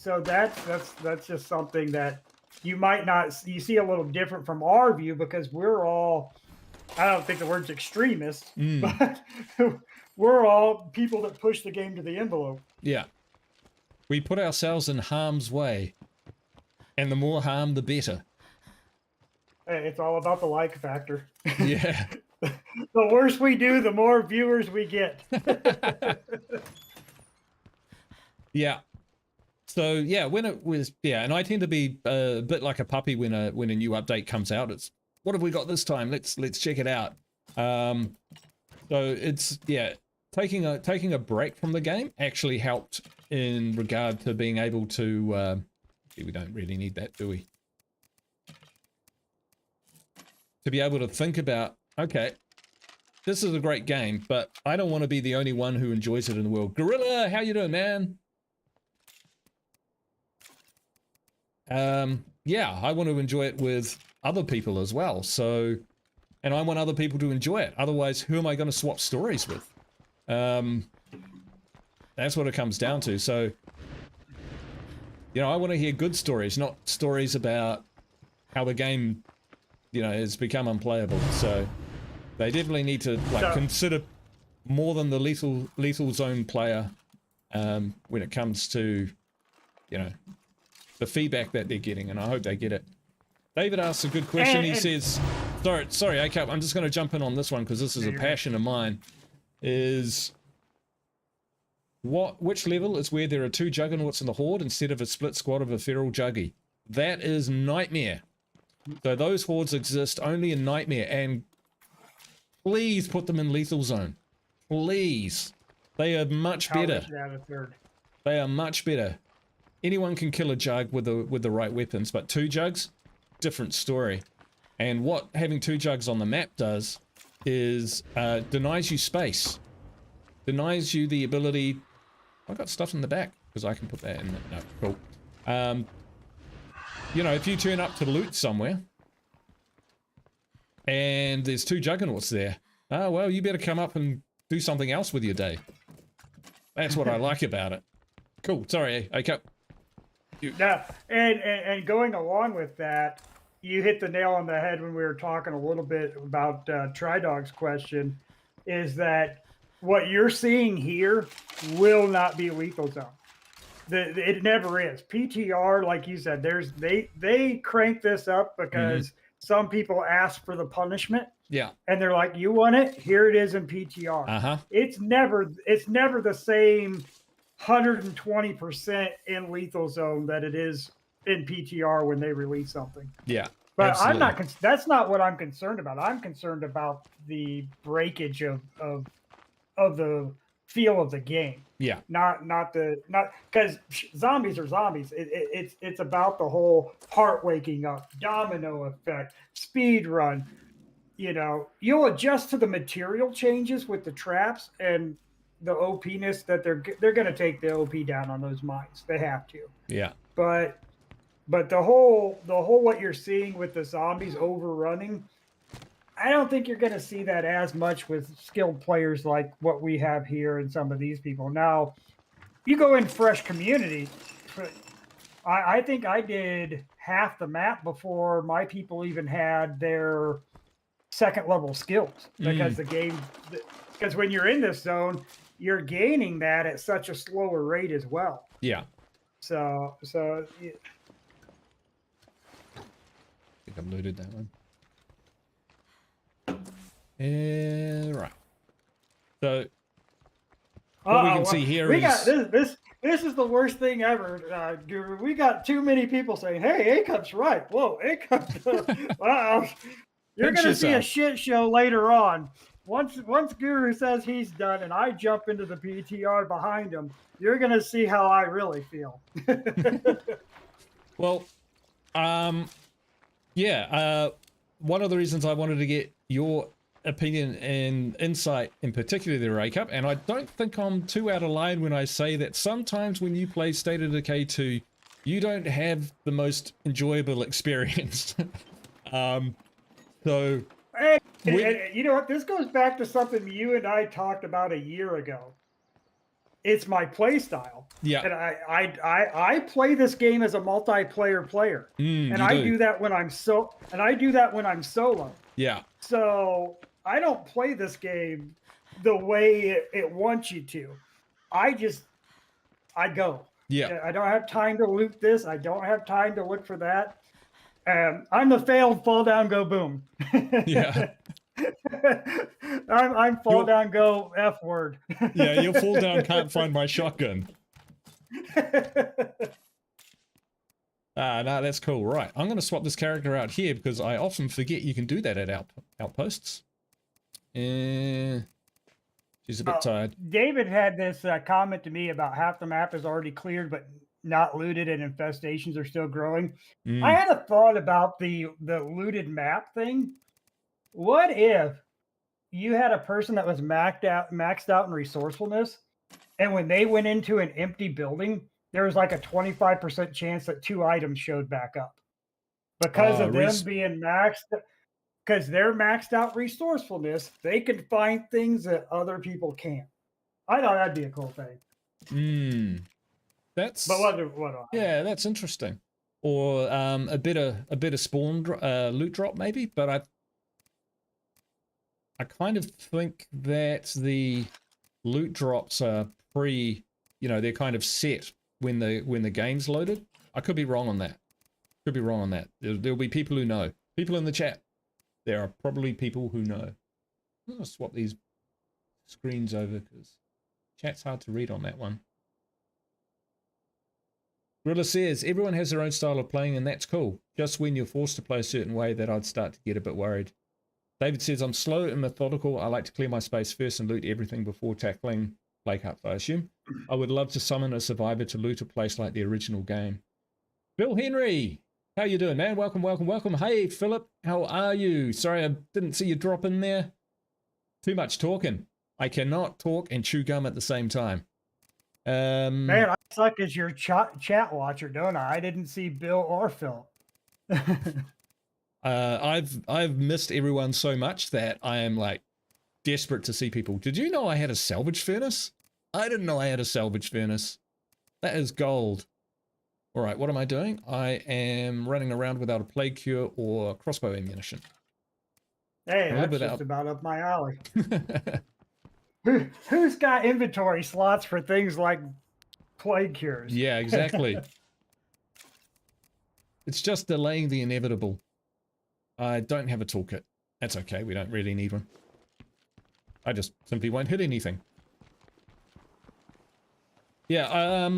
that's just something that you might not you see a little different from our view, because we're all, I don't think the word's extremists, but we're all people that push the game to the envelope. Yeah. We put ourselves in harm's way, and the more harm, the better. It's all about the like factor. Yeah. The worse we do, the more viewers we get. Yeah. So yeah, when it was, yeah, and I tend to be a bit like a puppy when a new update comes out. It's, what have we got this time? Let's check it out. So it's, yeah, taking a break from the game actually helped in regard to being able to. We don't really need that, do we? To be able to think about, okay, this is a great game, but I don't want to be the only one who enjoys it in the world. Gorilla, how you doing, man? Yeah, I want to enjoy it with other people as well. So, and I want other people to enjoy it. Otherwise, who am I going to swap stories with? That's what it comes down to. So, you know, I want to hear good stories, not stories about how the game, you know, has become unplayable. So they definitely need to consider more than the lethal zone player when it comes to, you know, the feedback that they're getting, and I hope they get it. David asks a good question. He says, sorry, A-Cup, I'm just going to jump in on this one because this is a passion of mine. Is which level is where there are 2 juggernauts in the horde instead of a split squad of a feral juggy? That is Nightmare. So those hordes exist only in Nightmare, and please put them in lethal zone. Please. They are much better. They are much better. Anyone can kill a jug with the right weapons, but 2 jugs, different story. And what having 2 jugs on the map does is denies you space, denies you the ability. I got stuff in the back because I can put that in. No, cool. You know, if you turn up to loot somewhere and there's 2 juggernauts there, oh well, you better come up and do something else with your day. That's what I like about it. Cool. Sorry, A-Cup. Yeah, and going along with that, you hit the nail on the head when we were talking a little bit about Tridog's question, is that what you're seeing here will not be lethal zone. It never is. PTR, like you said, they crank this up because some people ask for the punishment. Yeah. And they're like, you want it? Here it is in PTR. Uh-huh. It's never the same 120% in lethal zone that it is in PTR when they release something. Yeah. But absolutely. I'm not, that's not what I'm concerned about. I'm concerned about the breakage of the feel of the game. Yeah. Not because zombies are zombies. It's about the whole heart waking up, domino effect, speed run. You know, you'll adjust to the material changes with the traps and the OP-ness that they're going to take the OP down on those mines. They have to. Yeah. But the whole what you're seeing with the zombies overrunning, I don't think you're going to see that as much with skilled players like what we have here and some of these people. Now, you go in fresh community, I think I did half the map before my people even had their second level skills, because the game, because when you're in this zone, you're gaining that at such a slower rate as well. Yeah. So I think I've looted that one. Right. So what we can see here is got this is the worst thing ever, Guru. We got too many people saying, "Hey, A-Cup's right." Whoa, A-Cup's wow. You're going to see a shit show later on. Once Guru says he's done and I jump into the PTR behind him, you're going to see how I really feel. Well, yeah, one of the reasons I wanted to get your opinion and insight in particular there, A-Cup, and I don't think I'm too out of line when I say that sometimes when you play State of Decay 2, you don't have the most enjoyable experience. So And you know what? This goes back to something you and I talked about a year ago. It's my play style, yeah, and I play this game as a multiplayer player, and you I do. do that when I do that when I'm solo. Yeah, So I don't play this game the way it wants you to. I just I go. yeah, Yeah, I don't have time to loot this. I don't have time to look for that. I'm the failed fall down go boom. yeah. I'm fall You'll down go F word. yeah, you'll fall down. Can't find my shotgun. No, that's cool. Right, I'm going to swap this character out here because I often forget you can do that at outposts. She's a bit tired. David had this comment to me about half the map is already cleared, but not looted, and infestations are still growing. I had a thought about the looted map thing. What if you had a person that was maxed out in resourcefulness, and when they went into an empty building, there was like a 25% chance that 2 items showed back up because of them being maxed. Because they're maxed out resourcefulness, they can find things that other people can't. I thought that'd be a cool thing. That's But yeah, that's interesting. Or a bit of spawn loot drop maybe, but I kind of think that the loot drops are they're kind of set when the game's loaded. I could be wrong on that. There'll be people who know. People in the chat. There are probably people who know. I'm gonna swap these screens over because chat's hard to read on that one. Gorilla says, everyone has their own style of playing and that's cool. Just when you're forced to play a certain way that I'd start to get a bit worried. David says, I'm slow and methodical. I like to clear my space first and loot everything before tackling play cuts, I assume. I would love to summon a survivor to loot a place like the original game. Bill Henry, how you doing, man? Welcome, welcome, welcome. Hey, Philip, how are you? Sorry, I didn't see you drop in there. Too much talking. I cannot talk and chew gum at the same time. Man, I suck as your chat watcher, don't I? I didn't see Bill or Phil. I've missed everyone so much that I am like desperate to see people. Did you know I had a salvage furnace? I didn't know I had a salvage furnace. That is gold. All right, what am I doing? I am running around without a plague cure or crossbow ammunition. Hey, that's just about up my alley. Who's got inventory slots for things like plague cures? Yeah, exactly. It's just delaying the inevitable. I don't have a toolkit. That's okay, we don't really need one. I just simply won't hit anything. Yeah,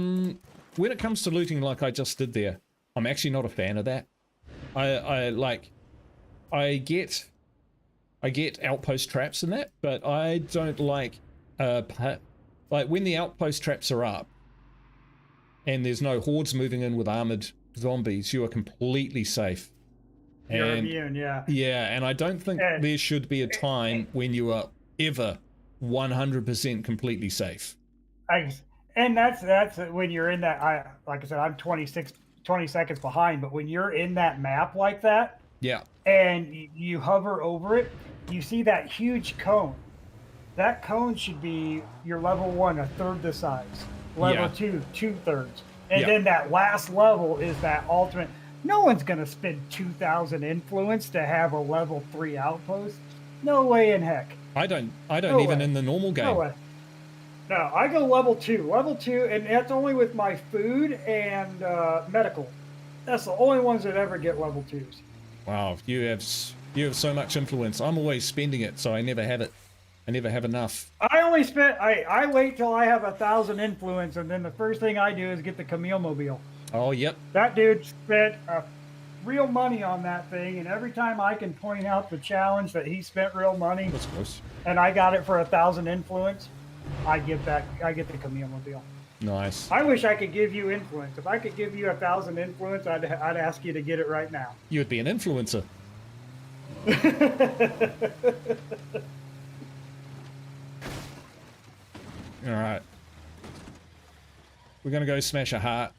when it comes to looting like I just did there, I'm actually not a fan of that. I get outpost traps and that, but I don't like when the outpost traps are up and there's no hordes moving in with armored zombies, you are completely safe. You're immune, yeah. Yeah, and I don't think there should be a time when you are ever 100% completely safe. And that's when you're in that. Like I said, I'm 20 seconds behind, but when you're in that map like that, yeah, and you hover over it, you see that huge cone. That cone should be your level 1, a third the size. Level 2, 2/3. And then that last level is that ultimate. No one's going to spend 2,000 influence to have a level 3 outpost. No way in heck. I don't even in the normal game. No way. No, I go level 2. Level 2, and that's only with my food and medical. That's the only ones that ever get level 2s. Wow, you have so much influence. I'm always spending it, so I never have it. I never have enough. I wait till I have 1,000 influence, and then the first thing I do is get the Camille Mobile. Oh, yep. That dude spent real money on that thing, and every time I can point out the challenge that he spent real money, that's close, and I got it for 1,000 influence, I get the Camille Mobile. Nice. I wish I could give you influence. If I could give you 1,000 influence, I'd ask you to get it right now. You would be an influencer. All right. We're going to go smash a heart.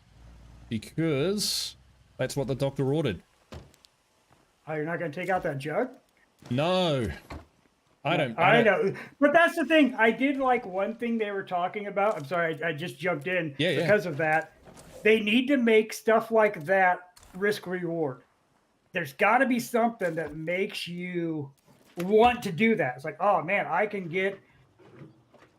because that's what the doctor ordered. Oh, you're not going to take out that jug? No. I don't know. But that's the thing. I did like one thing they were talking about. I'm sorry, I just jumped in because of that. They need to make stuff like that risk reward. There's got to be something that makes you want to do that. It's like, oh man, I can get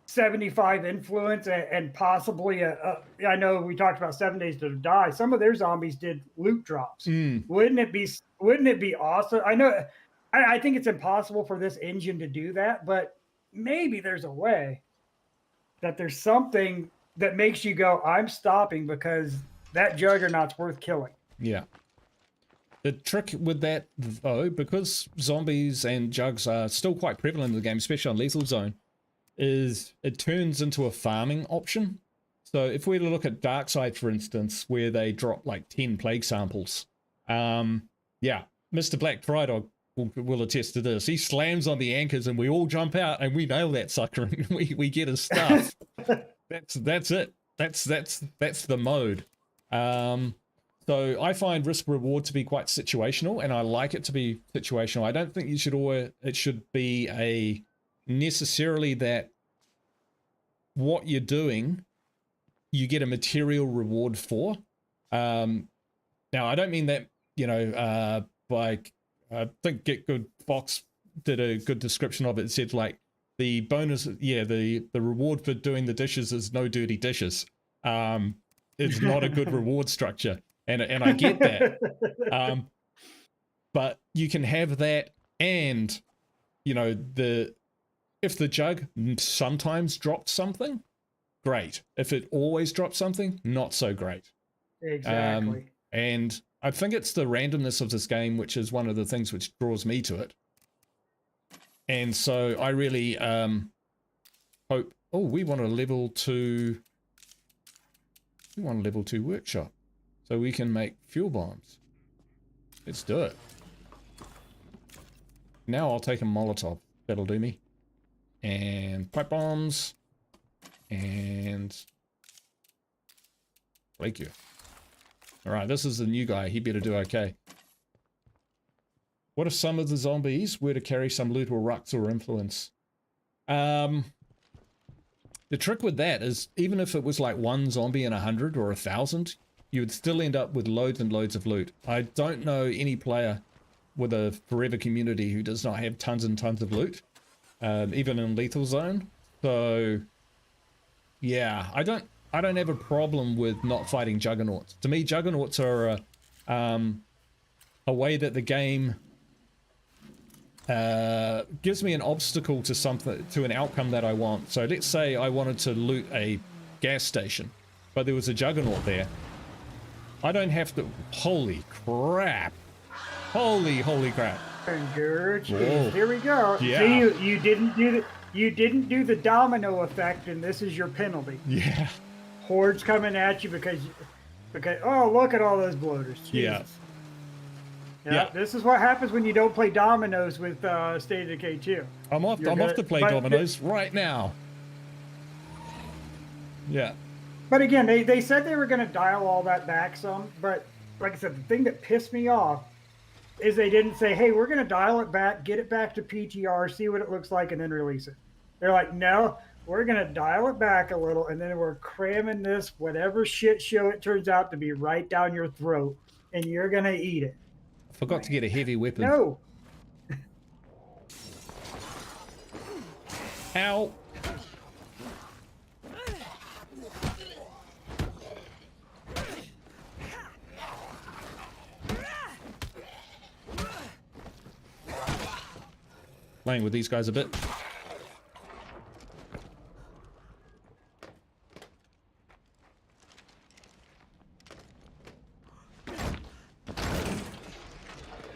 75 influence and possibly I know we talked about 7 Days to Die. Some of their zombies did loot drops. Wouldn't it be awesome? I know I think it's impossible for this engine to do that, but maybe there's a way that there's something that makes you go, I'm stopping because that juggernaut's worth killing. Yeah. The trick with that, though, because zombies and jugs are still quite prevalent in the game, especially on Lethal Zone, is it turns into a farming option. So if we look at Darkside, for instance, where they drop like 10 plague samples, yeah, Mr. Black Trydog will attest to this. He slams on the anchors and we all jump out and we nail that sucker and we get his stuff. That's it. That's the mode. So I find risk reward to be quite situational, and I like it to be situational. I don't think it should be a necessarily that what you're doing you get a material reward for. Now I don't mean that, you know, like I think Get Good Fox did a good description of it. It said like the bonus, the reward for doing the dishes is no dirty dishes. It's not a good reward structure, and I get that. But you can have that, and you know, if the jug sometimes dropped something, great. If it always drops something, not so great. Exactly. And I think it's the randomness of this game, which is one of the things which draws me to it. And so I really hope. Oh, we want a level 2. We want a level 2 workshop, so we can make fuel bombs. Let's do it. Now I'll take a Molotov. That'll do me. And pipe bombs. And thank you. All right, this is the new guy. He better do okay. What if some of the zombies were to carry some loot or rucks or influence? The trick with that is, even if it was like one zombie in 100 or 1,000, you would still end up with loads and loads of loot. I don't know any player with a forever community who does not have tons and tons of loot, even in Lethal Zone. So, yeah, I don't have a problem with not fighting juggernauts. To me, juggernauts are a way that the game gives me an obstacle to something, to an outcome that I want. So let's say I wanted to loot a gas station, but there was a juggernaut there. I don't have to. Holy crap! Holy crap! Here we go. Yeah. See, you didn't do the domino effect, and this is your penalty. Yeah. Hordes coming at you because oh, look at all those bloaters. Jesus. Yeah, this is what happens when you don't play dominoes with State of Decay 2. I'm off to play dominoes right now. Yeah. But again, they said they were going to dial all that back some, but like I said, the thing that pissed me off is they didn't say, hey, we're going to dial it back, get it back to PTR, see what it looks like, and then release it. They're like, no, we're going to dial it back a little, and then we're cramming this, whatever shit show it turns out to be, right down your throat, and you're going to eat it. Forgot to get a heavy weapon. No. Ow. Playing with these guys a bit.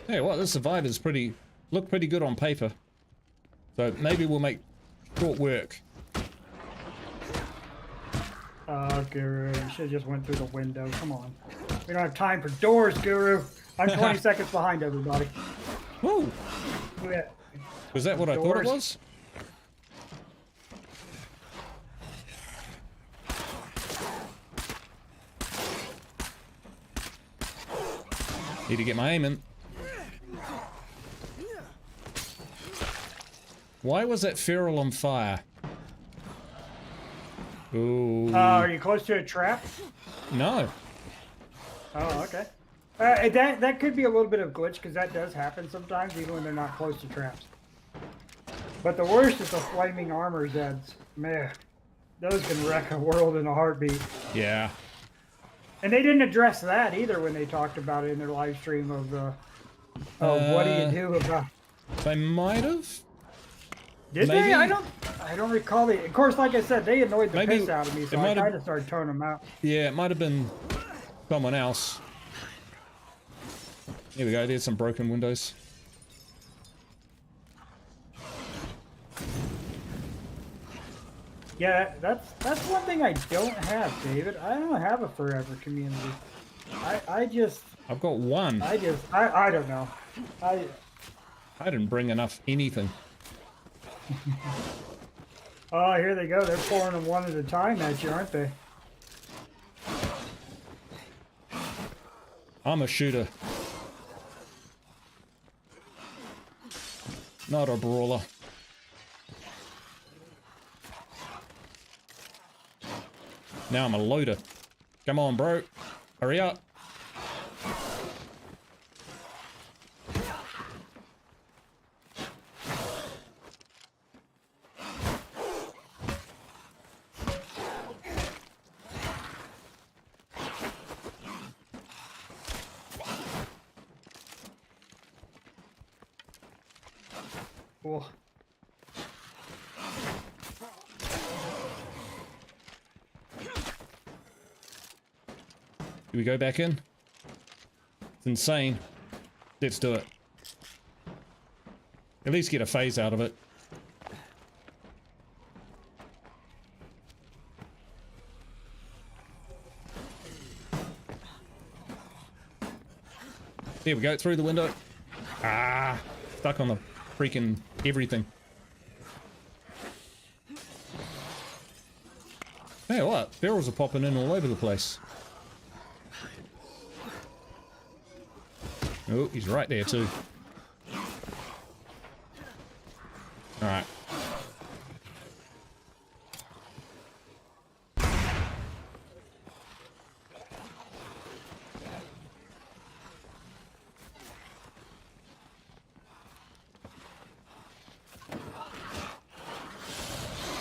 Hey, well, this survivor's look pretty good on paper. So maybe we'll make short work. Oh, Guru, you should have just went through the window. Come on. We don't have time for doors, Guru. I'm 20 seconds behind everybody. Woo! Yeah. Was that what I thought it was? Need to get my aim in. Why was that feral on fire? Ooh. Are you close to a trap? No. Oh, okay. That could be a little bit of glitch because that does happen sometimes, even when they're not close to traps. But the worst is the flaming armor Zeds. Man, those can wreck a world in a heartbeat. Yeah. And they didn't address that either when they talked about it in their live stream of what do you do about. They might have. Did Maybe. they? I don't recall. Of course, like I said, they annoyed the piss out of me, so I kind of started toning them out. Yeah, it might have been someone else. Here we go. There's some broken windows. Yeah, that's one thing I don't have, David. I don't have a forever community. I've got one. I don't know. I didn't bring enough anything. Oh, here they go. They're pouring them one at a time at you, aren't they? I'm a shooter. Not a brawler. Now I'm a loader. Come on, bro. Hurry up. Cool. Do we go back in? It's insane. Let's do it. At least get a phase out of it. There we go, through the window. Ah, stuck on the freaking everything. Hey, what? Ferals are popping in all over the place. Oh, he's right there too. Alright.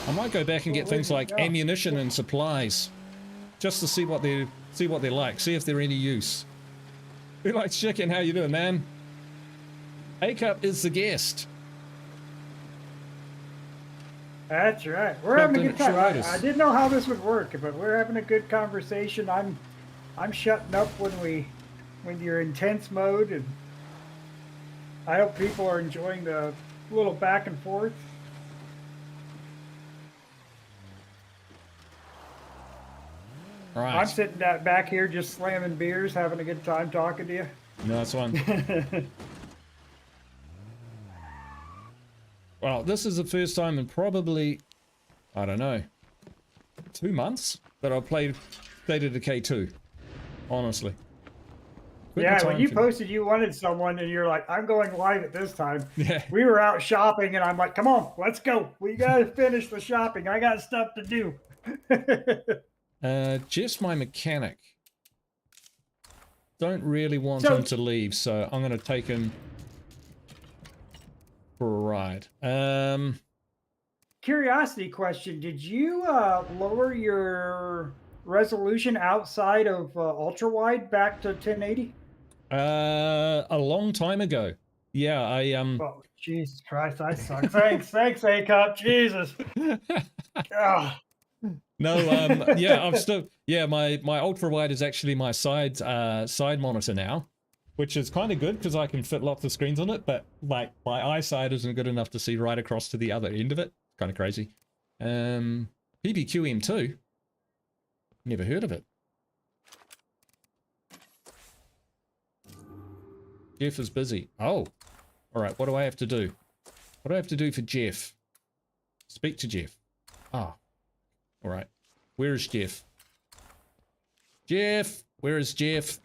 I might go back and get things like ammunition and supplies, just to see what they're like, see if they're any use. Who likes chicken? How you doing, man? A-Cup is the guest. That's right. We're having a good time. I didn't know how this would work, but we're having a good conversation. I'm shutting up when you're intense mode, and I hope people are enjoying the little back and forth. Right. I'm sitting back here just slamming beers, having a good time talking to you. No, that's one. Well, this is the first time in probably, I don't know, 2 months that I've played State of Decay 2. Honestly. Yeah, when you posted you wanted someone and you're like, I'm going live at this time. Yeah. We were out shopping and I'm like, come on, let's go. We got to finish the shopping. I got stuff to do. Just my mechanic. Don't really want him to leave, so I'm going to take him for a ride. Curiosity question. Did you lower your resolution outside of ultra wide back to 1080? A long time ago. Yeah, Oh, Jesus Christ, I suck. Thanks, A-Cup. Jesus. No, yeah, I'm still, yeah, my ultra wide is actually my side monitor now, which is kind of good because I can fit lots of screens on it, but like my eyesight isn't good enough to see right across to the other end of it. Kind of crazy. PBQM2. Never heard of it. Jeff is busy. Oh, all right. What do I have to do? What do I have to do for Jeff? Speak to Jeff. Ah. All right. Where is Jeff? Jeff! Where is Jeff?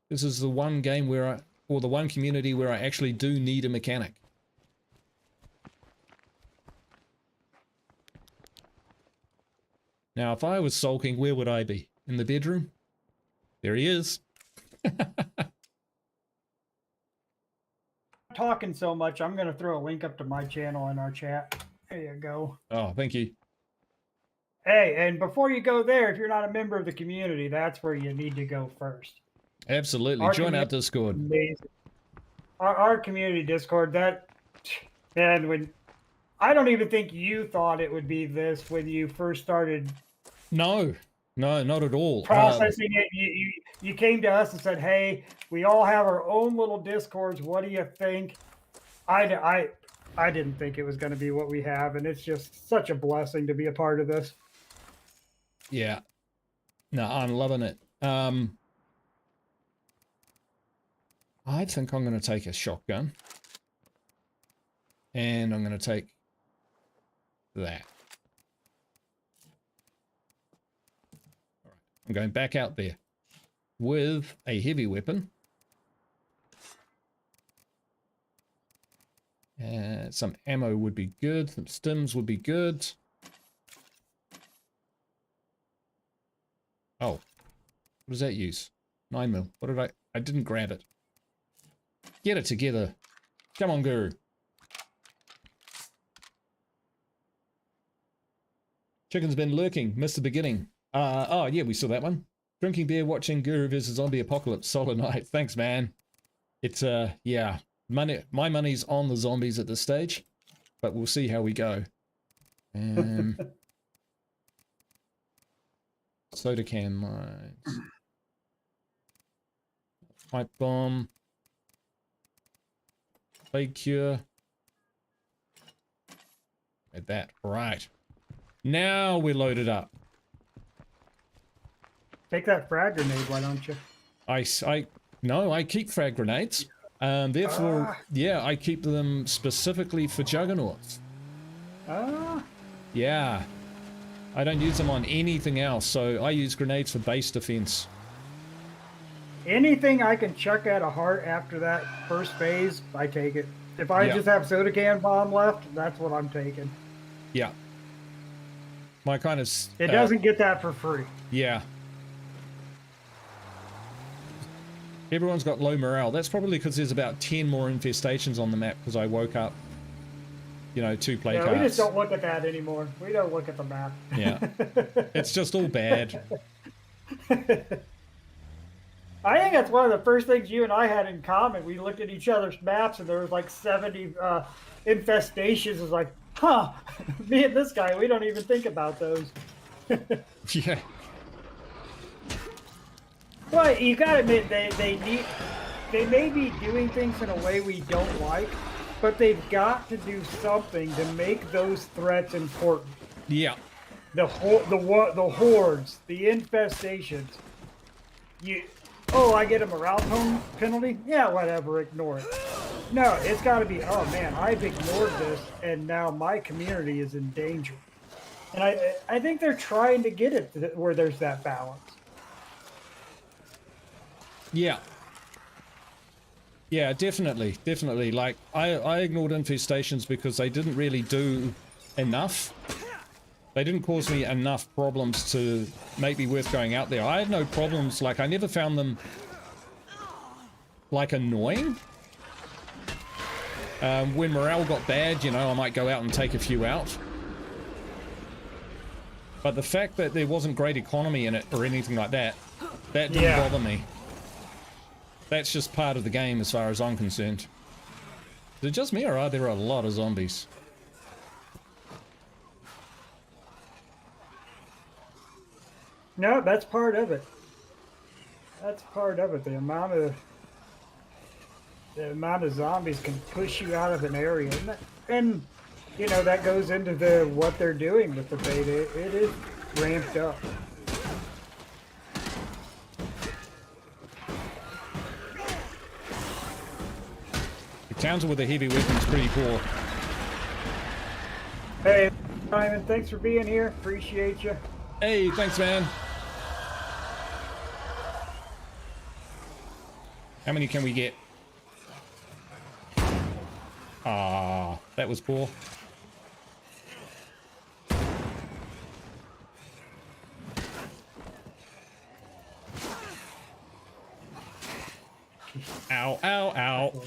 This is the one game where or the one community where I actually do need a mechanic. Now, if I was sulking, where would I be? In the bedroom? There he is. Talking so much, I'm going to throw a link up to my channel in our chat. There you go. Oh, thank you. Hey, and before you go there, if you're not a member of the community, that's where you need to go first. Absolutely. Join our Discord. Amazing. Our community Discord, and when I don't even think you thought it would be this when you first started. No, not at all. Processing it, you came to us and said, "Hey, we all have our own little Discords. What do you think?" I didn't think it was going to be what we have, and it's just such a blessing to be a part of this. Yeah. No, I'm loving it. I think I'm going to take a shotgun. And I'm going to take that. All right. I'm going back out there with a heavy weapon. Some ammo would be good. Some stims would be good. Oh, what does that use? 9mm. What did I didn't grab it. Get it together. Come on, Guru. Chicken's been lurking. Missed the beginning. Oh, yeah, we saw that one. Drinking beer, watching Guru vs. Zombie Apocalypse. Solid night. Thanks, man. It's, yeah. My money's on the zombies at this stage. But we'll see how we go. Soda can mines. Pipe bomb. Plague cure. At that. Right. Now we're loaded up. Take that frag grenade, why don't you? No, I keep frag grenades. Therefore, yeah, I keep them specifically for juggernauts. Yeah. I don't use them on anything else, so I use grenades for base defense. Anything I can chuck at a heart after that first phase, I take it. If I just have soda can bomb left, that's what I'm taking. Yeah. My kind of... It doesn't get that for free. Yeah. Everyone's got low morale. That's probably because there's about 10 more infestations on the map because I woke up, you know, 2 play cards. We just don't look at that anymore. We don't look at the map. Yeah. It's just all bad. I think that's one of the first things you and I had in common. We looked at each other's maps and there was like 70 infestations. It's like, huh, me and this guy, we don't even think about those. Yeah. But you gotta admit, they may be doing things in a way we don't like, but they've got to do something to make those threats important. Yeah. The hordes, the infestations. I get a morale penalty? Yeah, whatever, ignore it. No, it's got to be, oh man, I've ignored this, and now my community is in danger. And I think they're trying to get it where there's that balance. Yeah. Yeah, definitely. Like, I ignored infestations because they didn't really do enough. They didn't cause me enough problems to make me worth going out there. I had no problems, like, I never found them, like, annoying. When morale got bad, you know, I might go out and take a few out. But the fact that there wasn't great economy in it or anything like that, that didn't bother me. That's just part of the game as far as I'm concerned. Is it just me or are there a lot of zombies? No, that's part of it. That's part of it. The amount of zombies can push you out of an area, and you know that goes into what they're doing with the beta. It is ramped up. The counter with a heavy weapon is pretty poor. Hey, Simon, thanks for being here. Appreciate you. Hey, thanks, man. How many can we get? Ah, that was poor. Ow, ow, ow.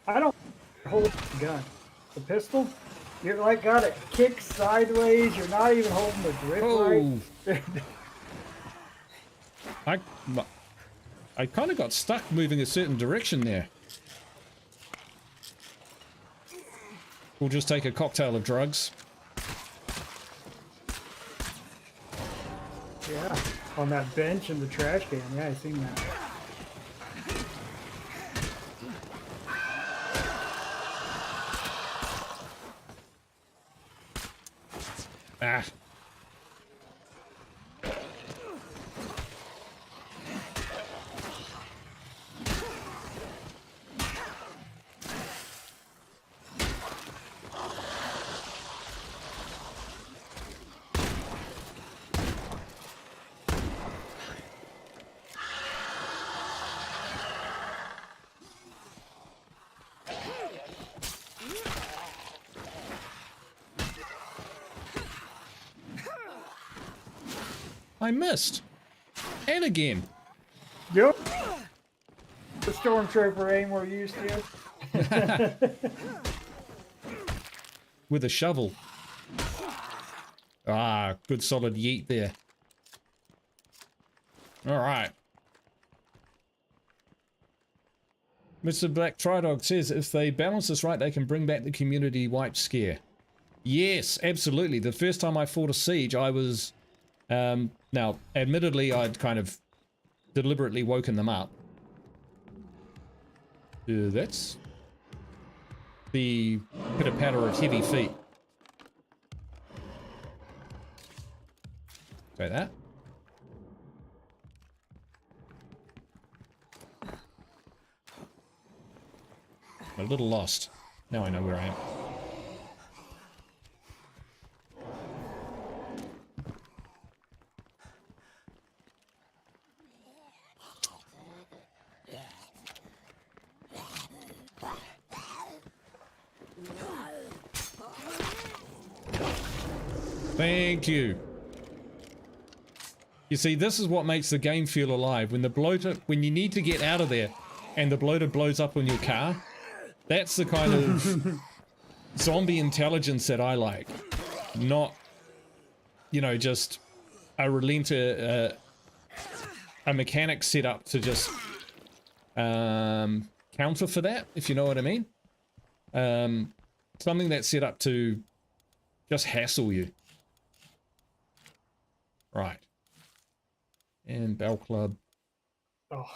I don't hold the gun. The pistol, you're like got it kicked sideways. You're not even holding the grip right. I kind of got stuck moving a certain direction there. We'll just take a cocktail of drugs. Yeah, on that bench in the trash can. Yeah, I seen that. Ah. I missed. And again. Yep. The stormtrooper aim we're used to. With a shovel. Ah, good solid yeet there. Alright. Mr. Black Tridog says if they balance this right, they can bring back the community wipe scare. Yes, absolutely. The first time I fought a siege, I was... now, admittedly, I'd kind of deliberately woken them up. That's the pitter-patter of heavy feet. Say that. I'm a little lost. Now I know where I am. Thank you. You see, this is what makes the game feel alive. When the bloater, when you need to get out of there and the bloater blows up on your car, that's the kind of zombie intelligence that I like. Not, you know, just a a mechanic set up to just counter for that, if you know what I mean. Something that's set up to just hassle you. Right. And Bell Club. Oh.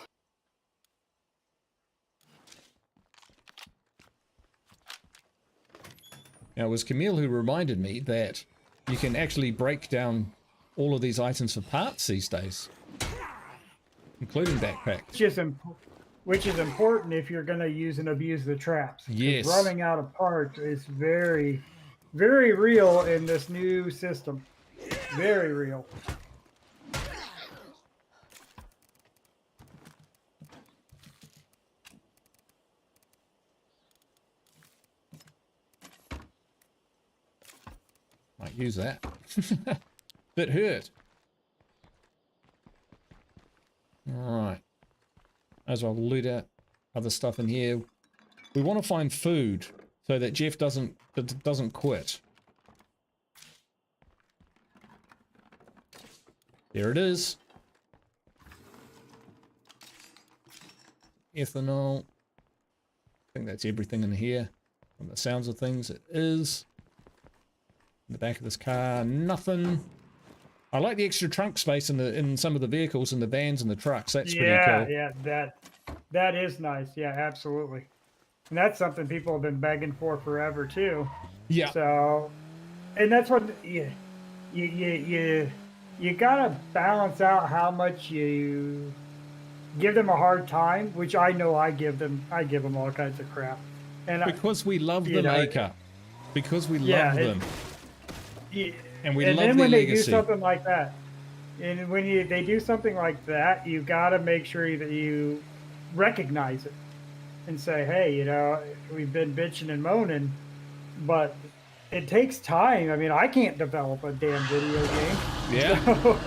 Now, it was Camille who reminded me that you can actually break down all of these items for parts these days, including backpacks. Which is important if you're going to use and abuse the traps. Yes. Running out of parts is very, very real in this new system. Very real. Might use that. Bit hurt. Alright. As well loot out other stuff in here. We want to find food so that Jeff doesn't quit. There it is. Ethanol. I think that's everything in here. From the sounds of things, it is. In the back of this car, nothing. I like the extra trunk space in some of the vehicles and the vans and the trucks. That's pretty cool. Yeah, that is nice. Yeah, absolutely. And that's something people have been begging for forever too. Yeah. So, and that's what you gotta balance out how much you give them a hard time, which I know I give them. I give them all kinds of crap, and Because we love you them, know, A-Cup. Because we yeah, love them. And we and love then their when they do legacy. something like that, and when they do something like that, you got to make sure that you recognize it and say, hey, we've been bitching and moaning, but it takes time. I mean, I can't develop a damn video game. Yeah. So,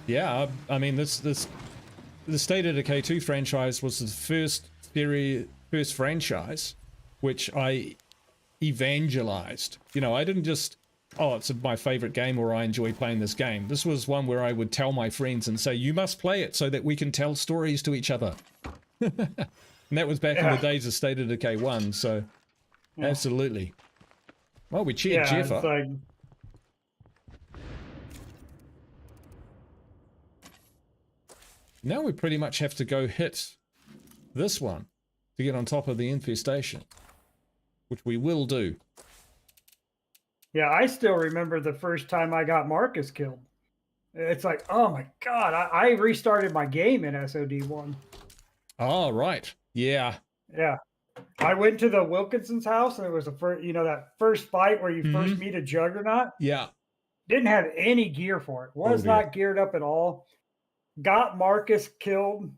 Yeah, I mean, the State of Decay 2 franchise was the first franchise which I evangelized. I didn't just, oh, it's my favorite game or I enjoy playing this game. This was one where I would tell my friends and say, you must play it so that we can tell stories to each other. And that was back in the days of State of Decay 1, so yeah. absolutely. Well, we cheered Yeah, Jeff it's up. like, Now we pretty much have to go hit this one to get on top of the infestation, which we will do. yeah, I still remember the first time I got Marcus killed. It's like, oh my God, I restarted my game in SOD1. Oh, right. Yeah. Yeah. I went to the Wilkinson's house and it was the first, that first fight where you first meet a Juggernaut. Yeah. Didn't have any gear for it. Was not geared up at all. Got Marcus killed.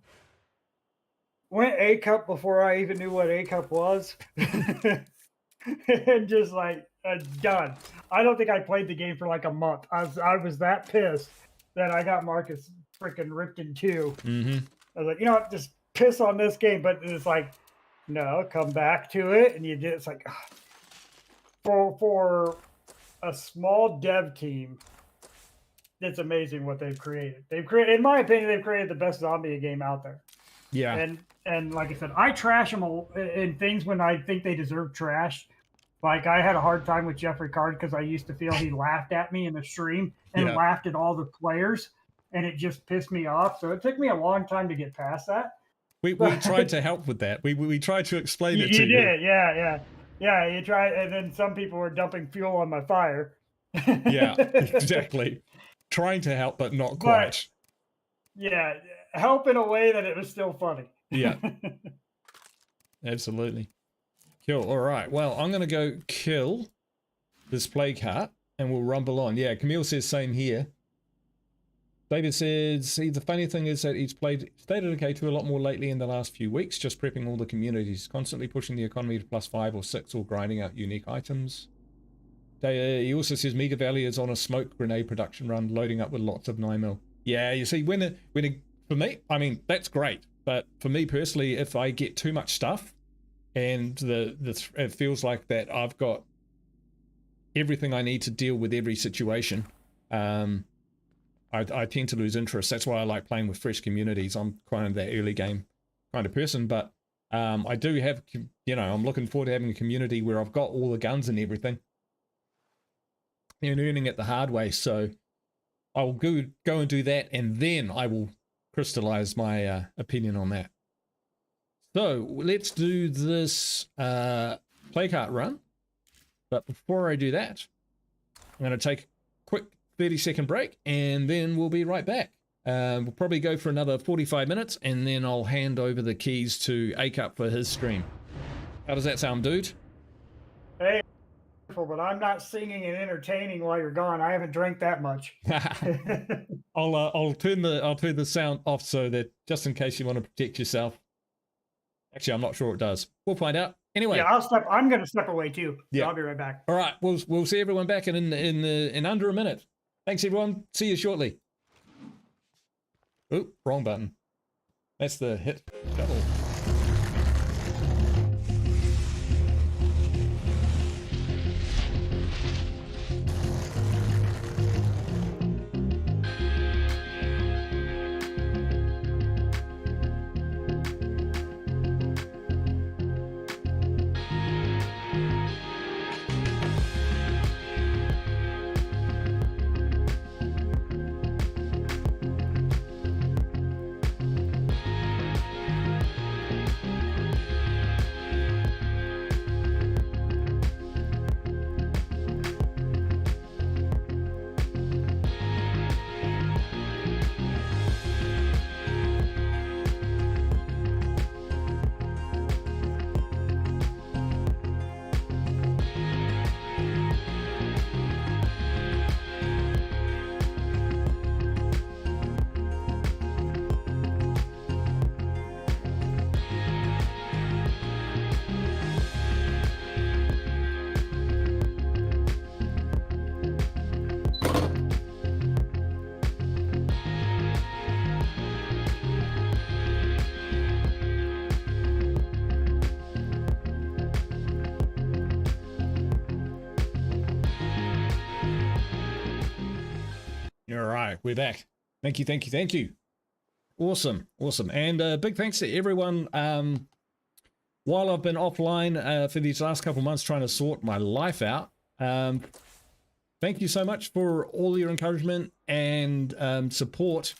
Went A cup before I even knew what A cup was. And just like done. I don't think I played the game for like a month. I was that pissed that I got Marcus freaking ripped in two. Mm-hmm. I was like, you know what, just piss on this game. But it's like, no, come back to it. And you did. It's like, for a small dev team, it's amazing what they've created. In my opinion, they've created the best zombie game out there. Yeah. And like I said, I trash them in things when I think they deserve trash. Like I had a hard time with Jeffrey Card because I used to feel he laughed at me in the stream and laughed at all the players, and it just pissed me off. So it took me a long time to get past that. We tried to help with that. We tried to explain it to you. You did, yeah. You tried, and then some people were dumping fuel on my fire. Yeah, exactly. Trying to help, but not quite. Yeah, help in a way that it was still funny. Yeah, absolutely. Cool. All right. Well, I'm going to go kill this plague heart and we'll rumble on. Yeah, Camille says same here. David says, see, the funny thing is that he's played State of Decay 2 a lot more lately in the last few weeks, just prepping all the communities, constantly pushing the economy to +5 or 6 or grinding out unique items. He also says Mega Valley is on a smoke grenade production run, loading up with lots of 9mm. Yeah, you see, for me, I mean, that's great. But for me personally, if I get too much stuff and it feels like that I've got everything I need to deal with every situation, I tend to lose interest. That's why I like playing with fresh communities. I'm kind of that early game kind of person, but I do have, I'm looking forward to having a community where I've got all the guns and everything and earning it the hard way. So I will go and do that, and then I will crystallize my opinion on that. So let's do this play cart run. But before I do that, I'm going to take a quick 30-second break, and then we'll be right back. We'll probably go for another 45 minutes, and then I'll hand over the keys to A-Cup for his stream. How does that sound, dude? Hey, but I'm not singing and entertaining while you're gone. I haven't drank that much. I'll turn the sound off so that just in case you want to protect yourself. Actually, I'm not sure it does. We'll find out. Anyway, yeah, I'm going to step away too. Yeah, I'll be right back. All right, we'll see everyone back in under a minute. Thanks, everyone. See you shortly. Oh, wrong button. That's the hit double. All right, we're back. Thank you, thank you, thank you. Awesome, awesome. And big thanks to everyone. While I've been offline for these last couple months trying to sort my life out, thank you so much for all your encouragement and support.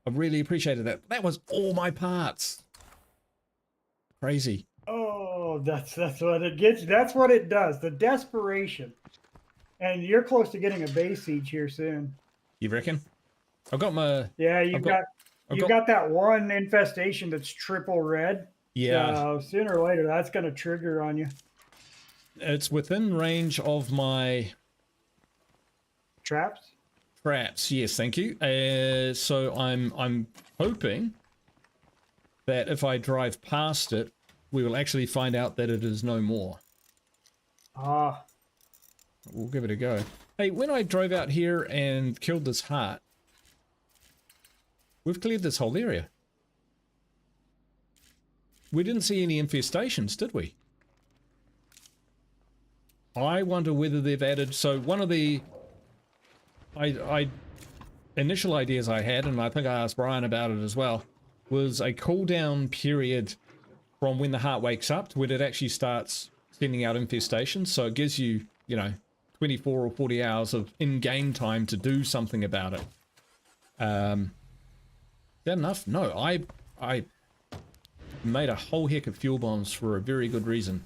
I really appreciated that. That was all my parts. Crazy. Oh, that's what it gets. That's what it does. The desperation. And you're close to getting a base siege here soon. You reckon? I've got my... Yeah, you've got that one infestation that's triple red. Yeah. So sooner or later, that's going to trigger on you. It's within range of my... Traps? Traps, yes, thank you. So I'm hoping that if I drive past it, we will actually find out that it is no more. Ah. We'll give it a go. Hey, when I drove out here and killed this heart, we've cleared this whole area. We didn't see any infestations, did we? I wonder whether they've added... So one of the initial ideas I had, and I think I asked Brian about it as well, was a cooldown period from when the heart wakes up to when it actually starts sending out infestations. So it gives you, you know, 24 or 40 hours of in-game time to do something about it. Is that enough? No, I made a whole heck of fuel bombs for a very good reason.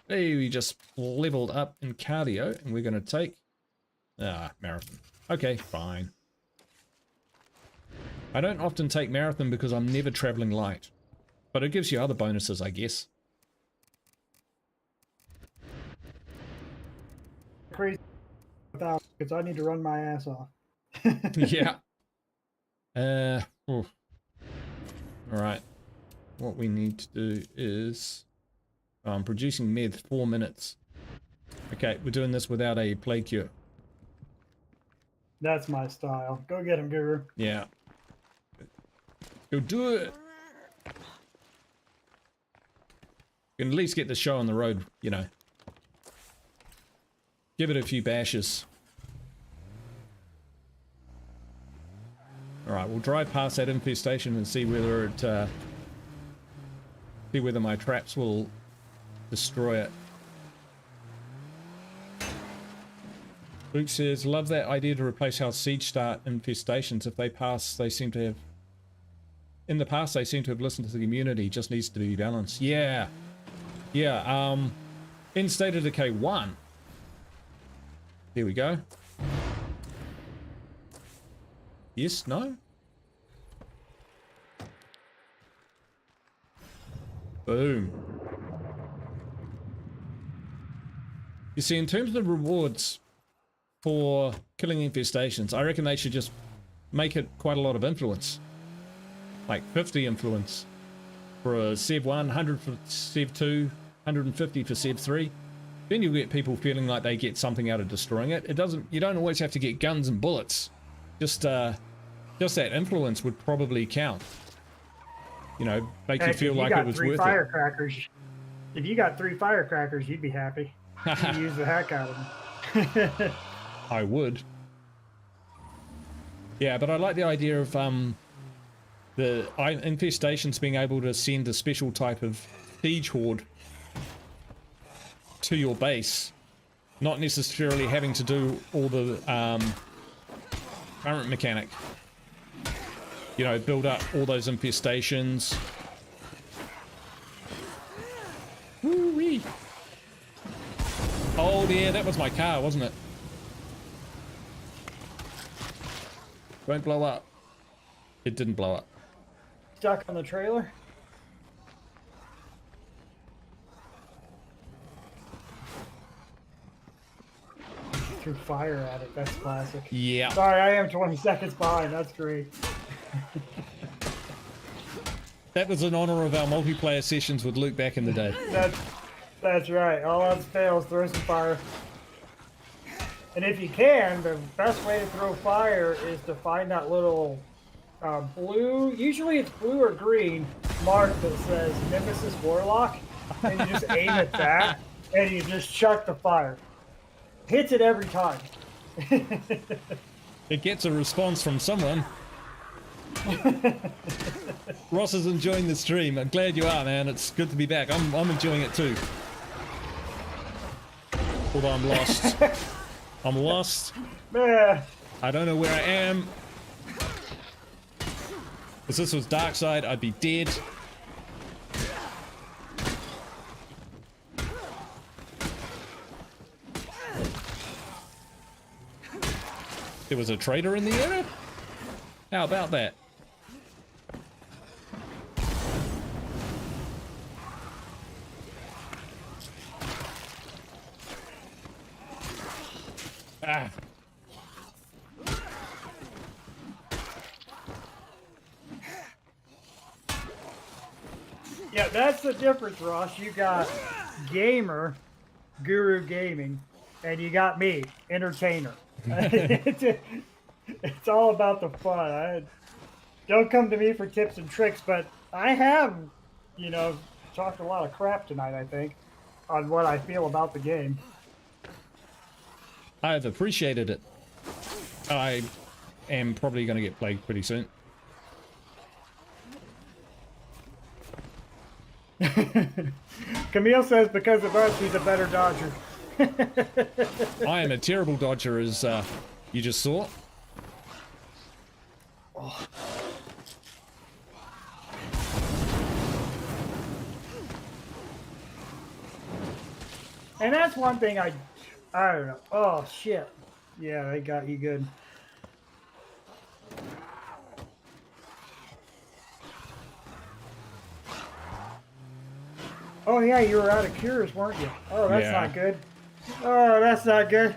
Hey, we just leveled up in cardio, and we're going to take... marathon. Okay, fine. I don't often take marathon because I'm never traveling light. But it gives you other bonuses, I guess. Crazy without, because I need to run my ass off. Yeah. All right. What we need to do is... I'm producing meth 4 minutes. Okay, we're doing this without a plague cure. That's my style. Go get him, Guru. Yeah. Go do it. You can at least get the show on the road, you know. Give it a few bashes. Alright, we'll drive past that infestation and see whether it, see whether my traps will destroy it. Luke says, love that idea to replace how siege start infestations. If they pass, they seem to have... In the past, they seem to have listened to the community. Just needs to be balanced. Yeah. Yeah, in State of Decay 1. There we go. Yes, no? Boom. You see, in terms of rewards for killing infestations, I reckon they should just make it quite a lot of influence. Like 50 influence for a Sev 1, 100 for Sev 2, 150 for Sev 3. Then you get people feeling like they get something out of destroying it. It doesn't. You don't always have to get guns and bullets. Just that influence would probably count. You know, make you feel like it was worth it. If you got 3 firecrackers, you'd be happy. You'd use the heck out of them. I would. Yeah, but I like the idea of the infestations being able to send a special type of siege horde to your base, not necessarily having to do all the current mechanic. You know, build up all those infestations. Woo-wee. Oh yeah, that was my car, wasn't it? Won't blow up. It didn't blow up. Stuck on the trailer? Threw fire at it. That's classic. Yeah. Sorry, I am 20 seconds behind. That's great. That was in honor of our multiplayer sessions with Luke back in the day. That's right. All else fails, throw some fire. And if you can, the best way to throw fire is to find that little blue, usually it's blue or green, mark that says Nemesis Warlock, and you just aim at that, and you just chuck the fire. Hits it every time. It gets a response from someone. Ross is enjoying the stream. I'm glad you are, man. It's good to be back. I'm enjoying it too. Although I'm lost. I'm lost. I don't know where I am. If this was Dark Side, I'd be dead. There was a traitor in the area? How about that? Ah. Yeah, that's the difference, Ross. You got gamer, Guru Gaming, and you got me, entertainer. It's all about the fun. Don't come to me for tips and tricks, but I have, you know, talked a lot of crap tonight, I think, on what I feel about the game. I've appreciated it. I am probably going to get plagued pretty soon. Camille says because of us, he's a better dodger. I am a terrible dodger, as you just saw. Oh. And that's one thing I don't know. Oh, shit. Yeah, they got you good. Oh, yeah, you were out of cures, weren't you? Oh, that's not good. Oh, that's not good.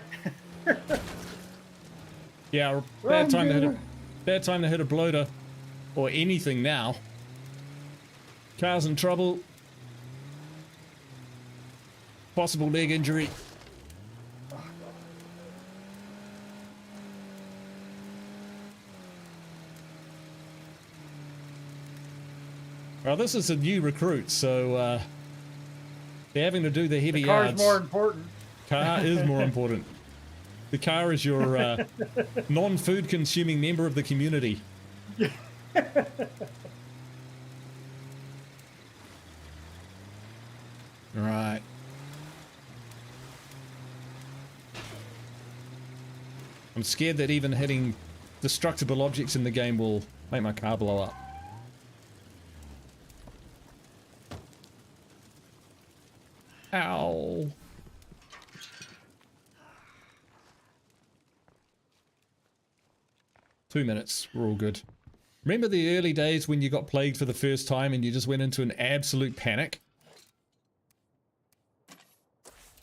Yeah, bad time to hit a bloater. Or anything now. Car's in trouble. Possible leg injury. Well, this is a new recruit, so they're having to do the heavy yards. The car's more important. Car is more important. The car is your non-food consuming member of the community. Right. I'm scared that even hitting destructible objects in the game will make my car blow up. Ow. Two minutes, we're all good. Remember the early days when you got plagued for the first time and you just went into an absolute panic?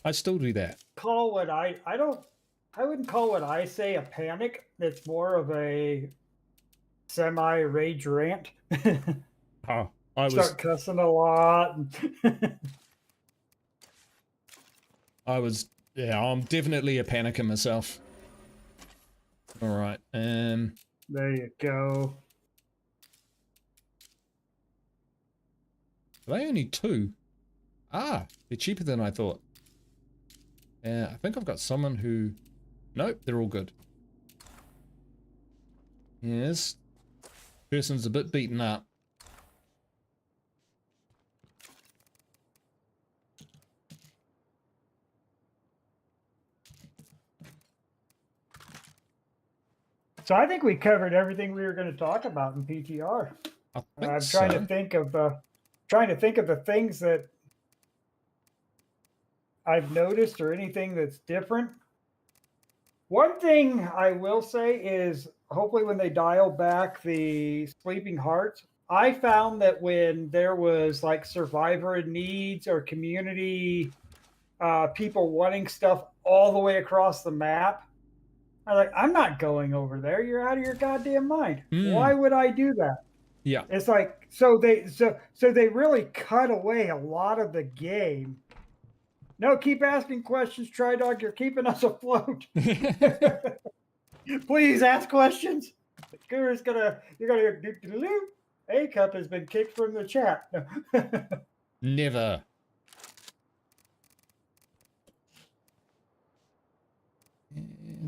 I still do that. Call what I wouldn't call what I say a panic. It's more of a semi-rage rant. Oh, I start cussing a lot. Yeah, I'm definitely a panicker myself. All right, there you go. Are they only two? Ah, they're cheaper than I thought. Yeah, I think I've got someone who... Nope, they're all good. Yes. Person's a bit beaten up. So I think we covered everything we were going to talk about in PTR. I'm trying to think of the things that I've noticed or anything that's different. One thing I will say is hopefully when they dial back the Sleeping Hearts, I found that when there was like survivor in needs or community people wanting stuff all the way across the map, I'm not going over there. You're out of your goddamn mind. Why would I do that? Yeah. It's like so they really cut away a lot of the game. No, keep asking questions, Tridog. You're keeping us afloat. Please ask questions. You're gonna A Cup has been kicked from the chat. Never.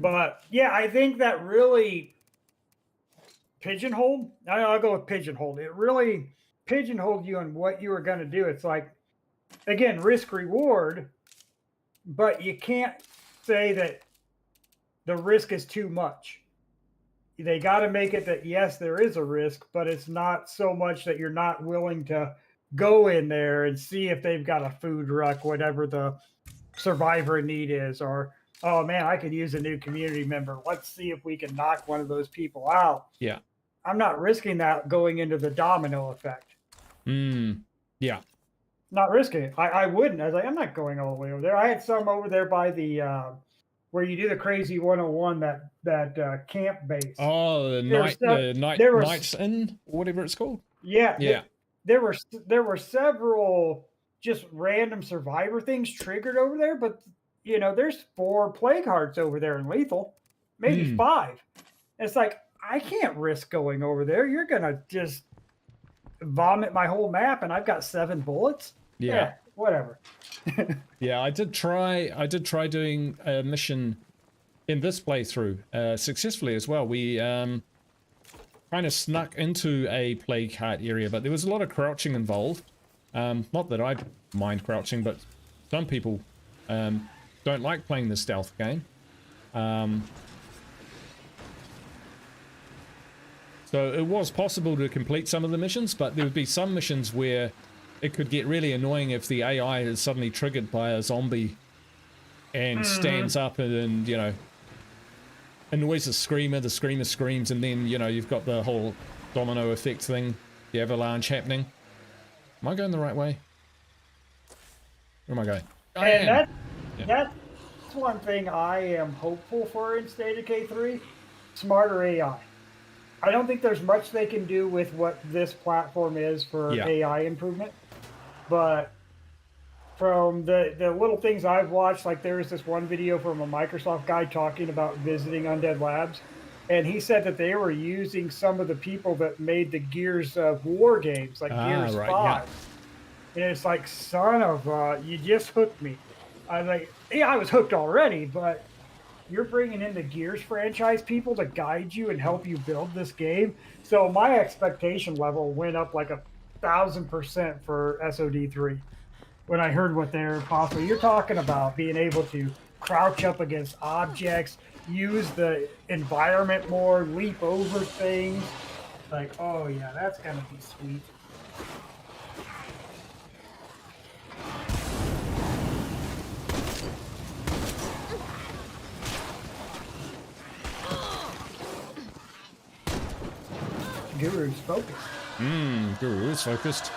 But yeah, I think that really pigeonholed. I'll go with pigeonholed. It really pigeonholed you on what you were going to do. It's like, again, risk reward, but you can't say that the risk is too much. They got to make it that yes, there is a risk, but it's not so much that you're not willing to go in there and see if they've got a food ruck, whatever the survivor need is, or oh man, I could use a new community member. Let's see if we can knock one of those people out. Yeah. I'm not risking that going into the domino effect. Yeah. Not risking it. I wouldn't. I was like, I'm not going all the way over there. I had some over there by the where you do the crazy 101, that camp base. Oh, the Nights Inn, whatever it's called. Yeah. Yeah. There were several just random survivor things triggered over there, but you know, there's 4 plague hearts over there in lethal, maybe 5. It's like, I can't risk going over there. You're gonna just vomit my whole map, and I've got 7 bullets. Yeah, whatever. Yeah, I did try doing a mission in this playthrough successfully as well. We kind of snuck into a plague heart area, but there was a lot of crouching involved. Not that I mind crouching, but some people don't like playing the stealth game. So it was possible to complete some of the missions, but there would be some missions where it could get really annoying if the AI is suddenly triggered by a zombie and stands up and, you know, annoys the screamer screams, and then, you know, you've got the whole domino effect thing, the avalanche happening. Am I going the right way? Where am I going? That's one thing I am hopeful for in State of K3, smarter AI. I don't think there's much they can do with what this platform is for AI improvement, but from the little things I've watched, like there was this one video from a Microsoft guy talking about visiting Undead Labs, and he said that they were using some of the people that made the Gears of War games, like Gears 5. Yeah. And it's like, son of you just hooked me. I was like, yeah, I was hooked already, but you're bringing in the Gears franchise people to guide you and help you build this game. So my expectation level went up like 1,000% for SOD3 when I heard what they're possible. You're talking about being able to crouch up against objects, use the environment more, leap over things. Like, oh yeah, that's gonna be sweet. Guru's focused. Guru is focused.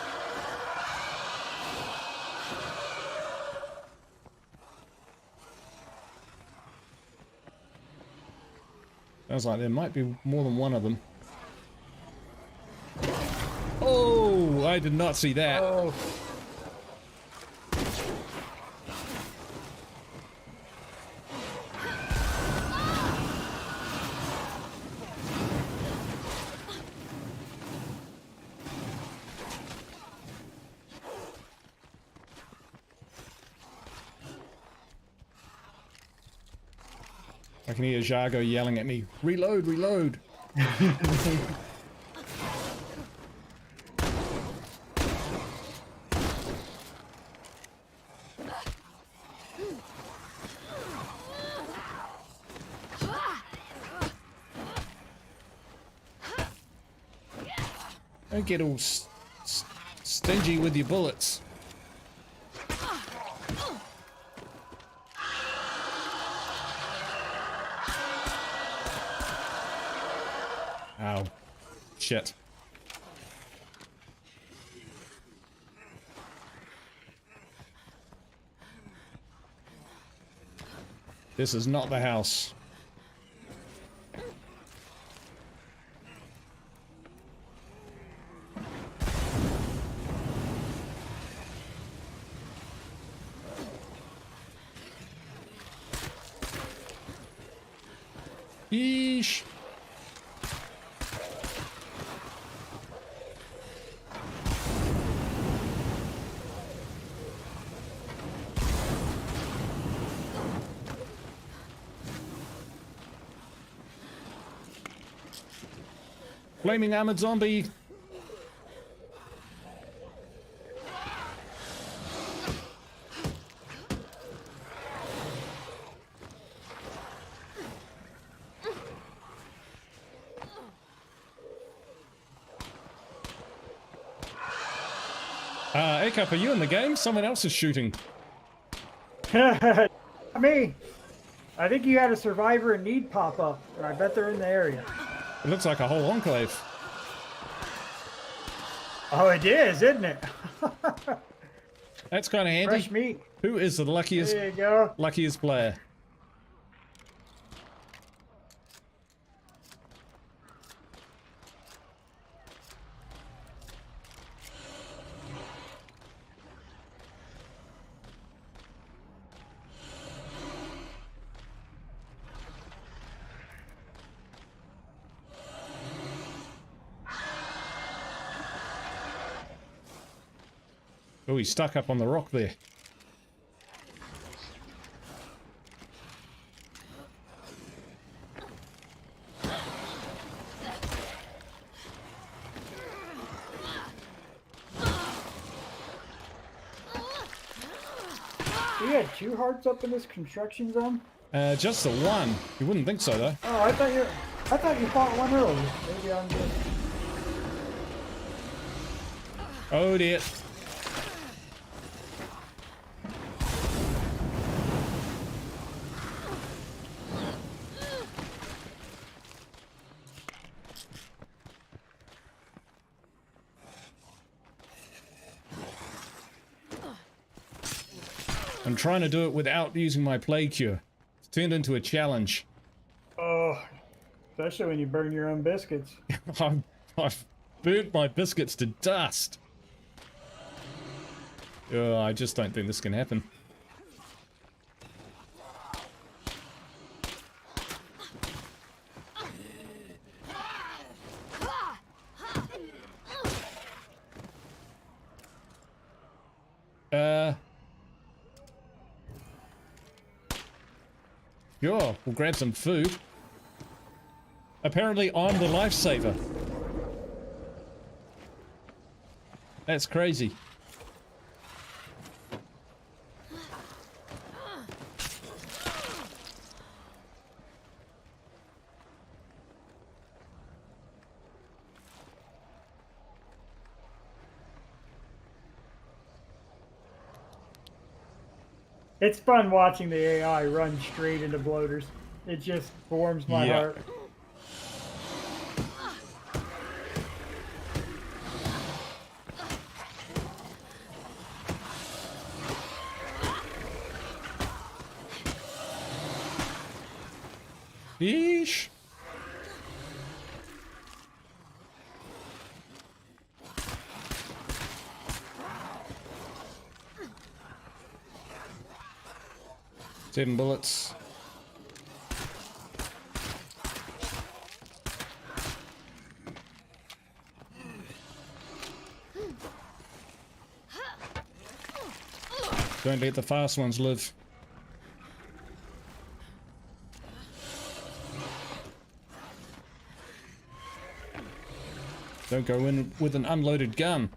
Sounds like there might be more than one of them. Oh, I did not see that. Oh. I can hear Jargo yelling at me, reload, reload. Don't get all stingy with your bullets. Ow. Shit. This is not the house. Yeesh. Flaming armored zombie. Acup, are you in the game? Someone else is shooting. Me. I think you had a survivor in need pop up, and I bet they're in the area. It looks like a whole enclave. Oh, it is, isn't it? That's kind of handy. Fresh meat. Who is the luckiest There you go. luckiest player? Oh, he's stuck up on the rock there. We had 2 hearts up in this construction zone. Just the one. You wouldn't think so, though. Oh, I thought you fought one earlier. Maybe I'm just. Oh dear. I'm trying to do it without using my plague cure. It's turned into a challenge. Oh, especially when you burn your own biscuits. I've burnt my biscuits to dust. Oh, I just don't think this can happen. Sure, we'll grab some food. Apparently, I'm the lifesaver. That's crazy. It's fun watching the AI run straight into bloaters. It just warms my heart. Yeesh. Seven bullets. Don't let the fast ones live. Don't go in with an unloaded gun.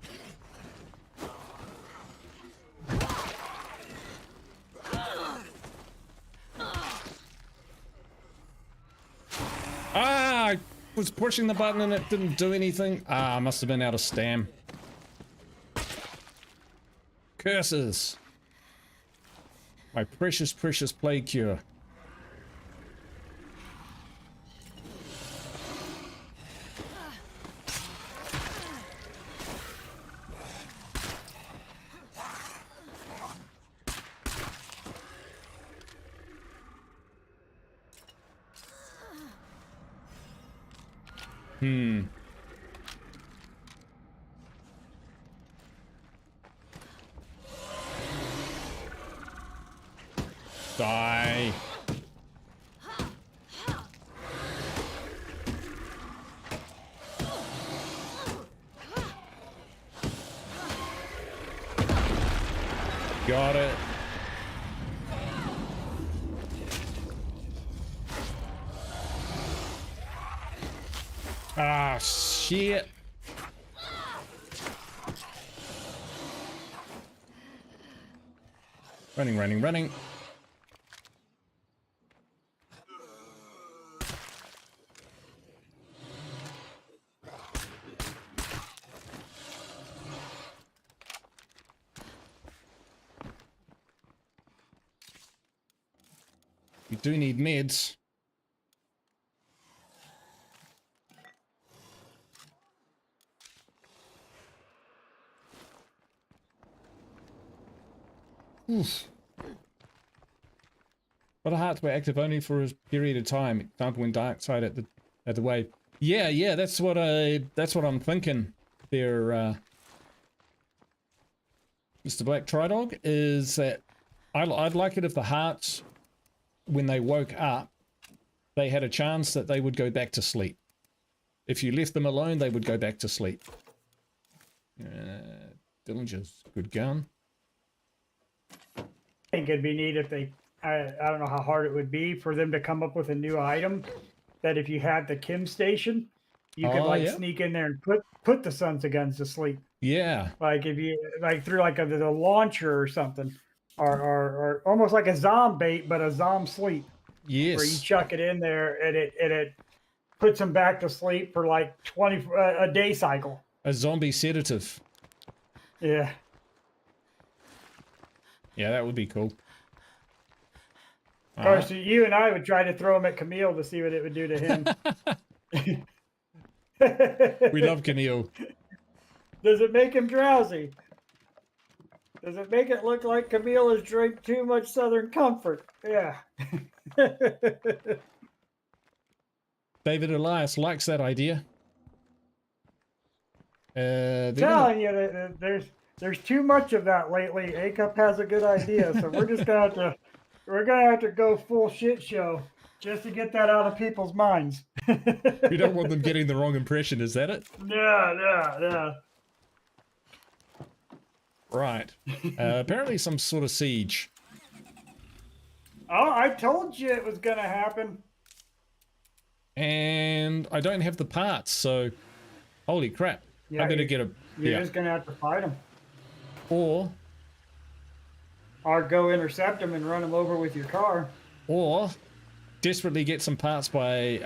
I was pushing the button and it didn't do anything. I must have been out of stam. Curses. My precious, precious plague cure. Die. Got it. Ah, shit. Running, running, running. We do need meds. Oof. But our hearts were active only for a period of time. Example when dark side at the wave. Yeah, that's what I'm thinking. There, Mr. Black Tridog, is that I'd like it if the hearts, when they woke up, they had a chance that they would go back to sleep. If you left them alone, they would go back to sleep. Dillinger's good gun. I think it'd be neat if they, I don't know how hard it would be for them to come up with a new item that if you had the Kim station, you could like sneak in there and put the Sons of Guns to sleep. Yeah. Like if you like through like the launcher or something, or almost like a zombie bait, but a zom sleep. Yes. Where you chuck it in there and it puts them back to sleep for like 20 a day cycle. A zombie sedative. Yeah. Yeah, that would be cool. Of course, you and I would try to throw him at Camille to see what it would do to him. We love Camille. Does it make him drowsy? Does it make it look like Camille has drank too much Southern Comfort? Yeah. David Elias likes that idea. Telling you that there's too much of that lately. A-Cup has a good idea, so we're just gonna have to go full shit show just to get that out of people's minds. You don't want them getting the wrong impression, is that it? Yeah. Right. Apparently some sort of siege. Oh, I told you it was gonna happen. And I don't have the parts, so holy crap. Yeah, I'm gonna get a You're just gonna have to fight them. Or go intercept them and run them over with your car. Or desperately get some parts by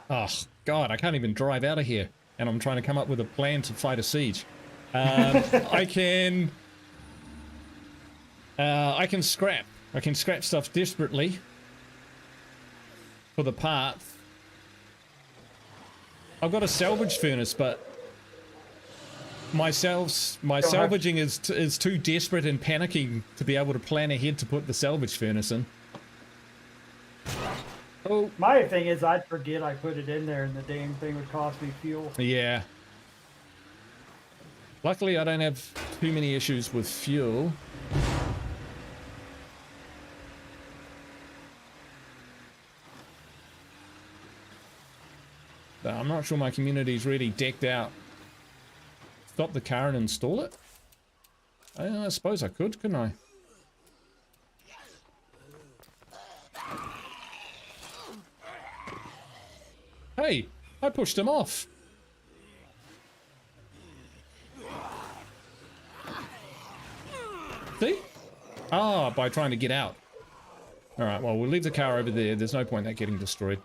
oh god, I can't even drive out of here, and I'm trying to come up with a plan to fight a siege. I can scrap stuff desperately for the parts. I've got a salvage furnace, but my salvaging is too desperate and panicking to be able to plan ahead to put the salvage furnace in. Oh, my thing is I'd forget I put it in there and the damn thing would cost me fuel. Yeah. Luckily, I don't have too many issues with fuel. But I'm not sure my community's really decked out. Stop the car and install it? I suppose I could, couldn't I? Hey, I pushed him off. See? Ah, by trying to get out. Alright, well, we'll leave the car over there. There's no point in that getting destroyed.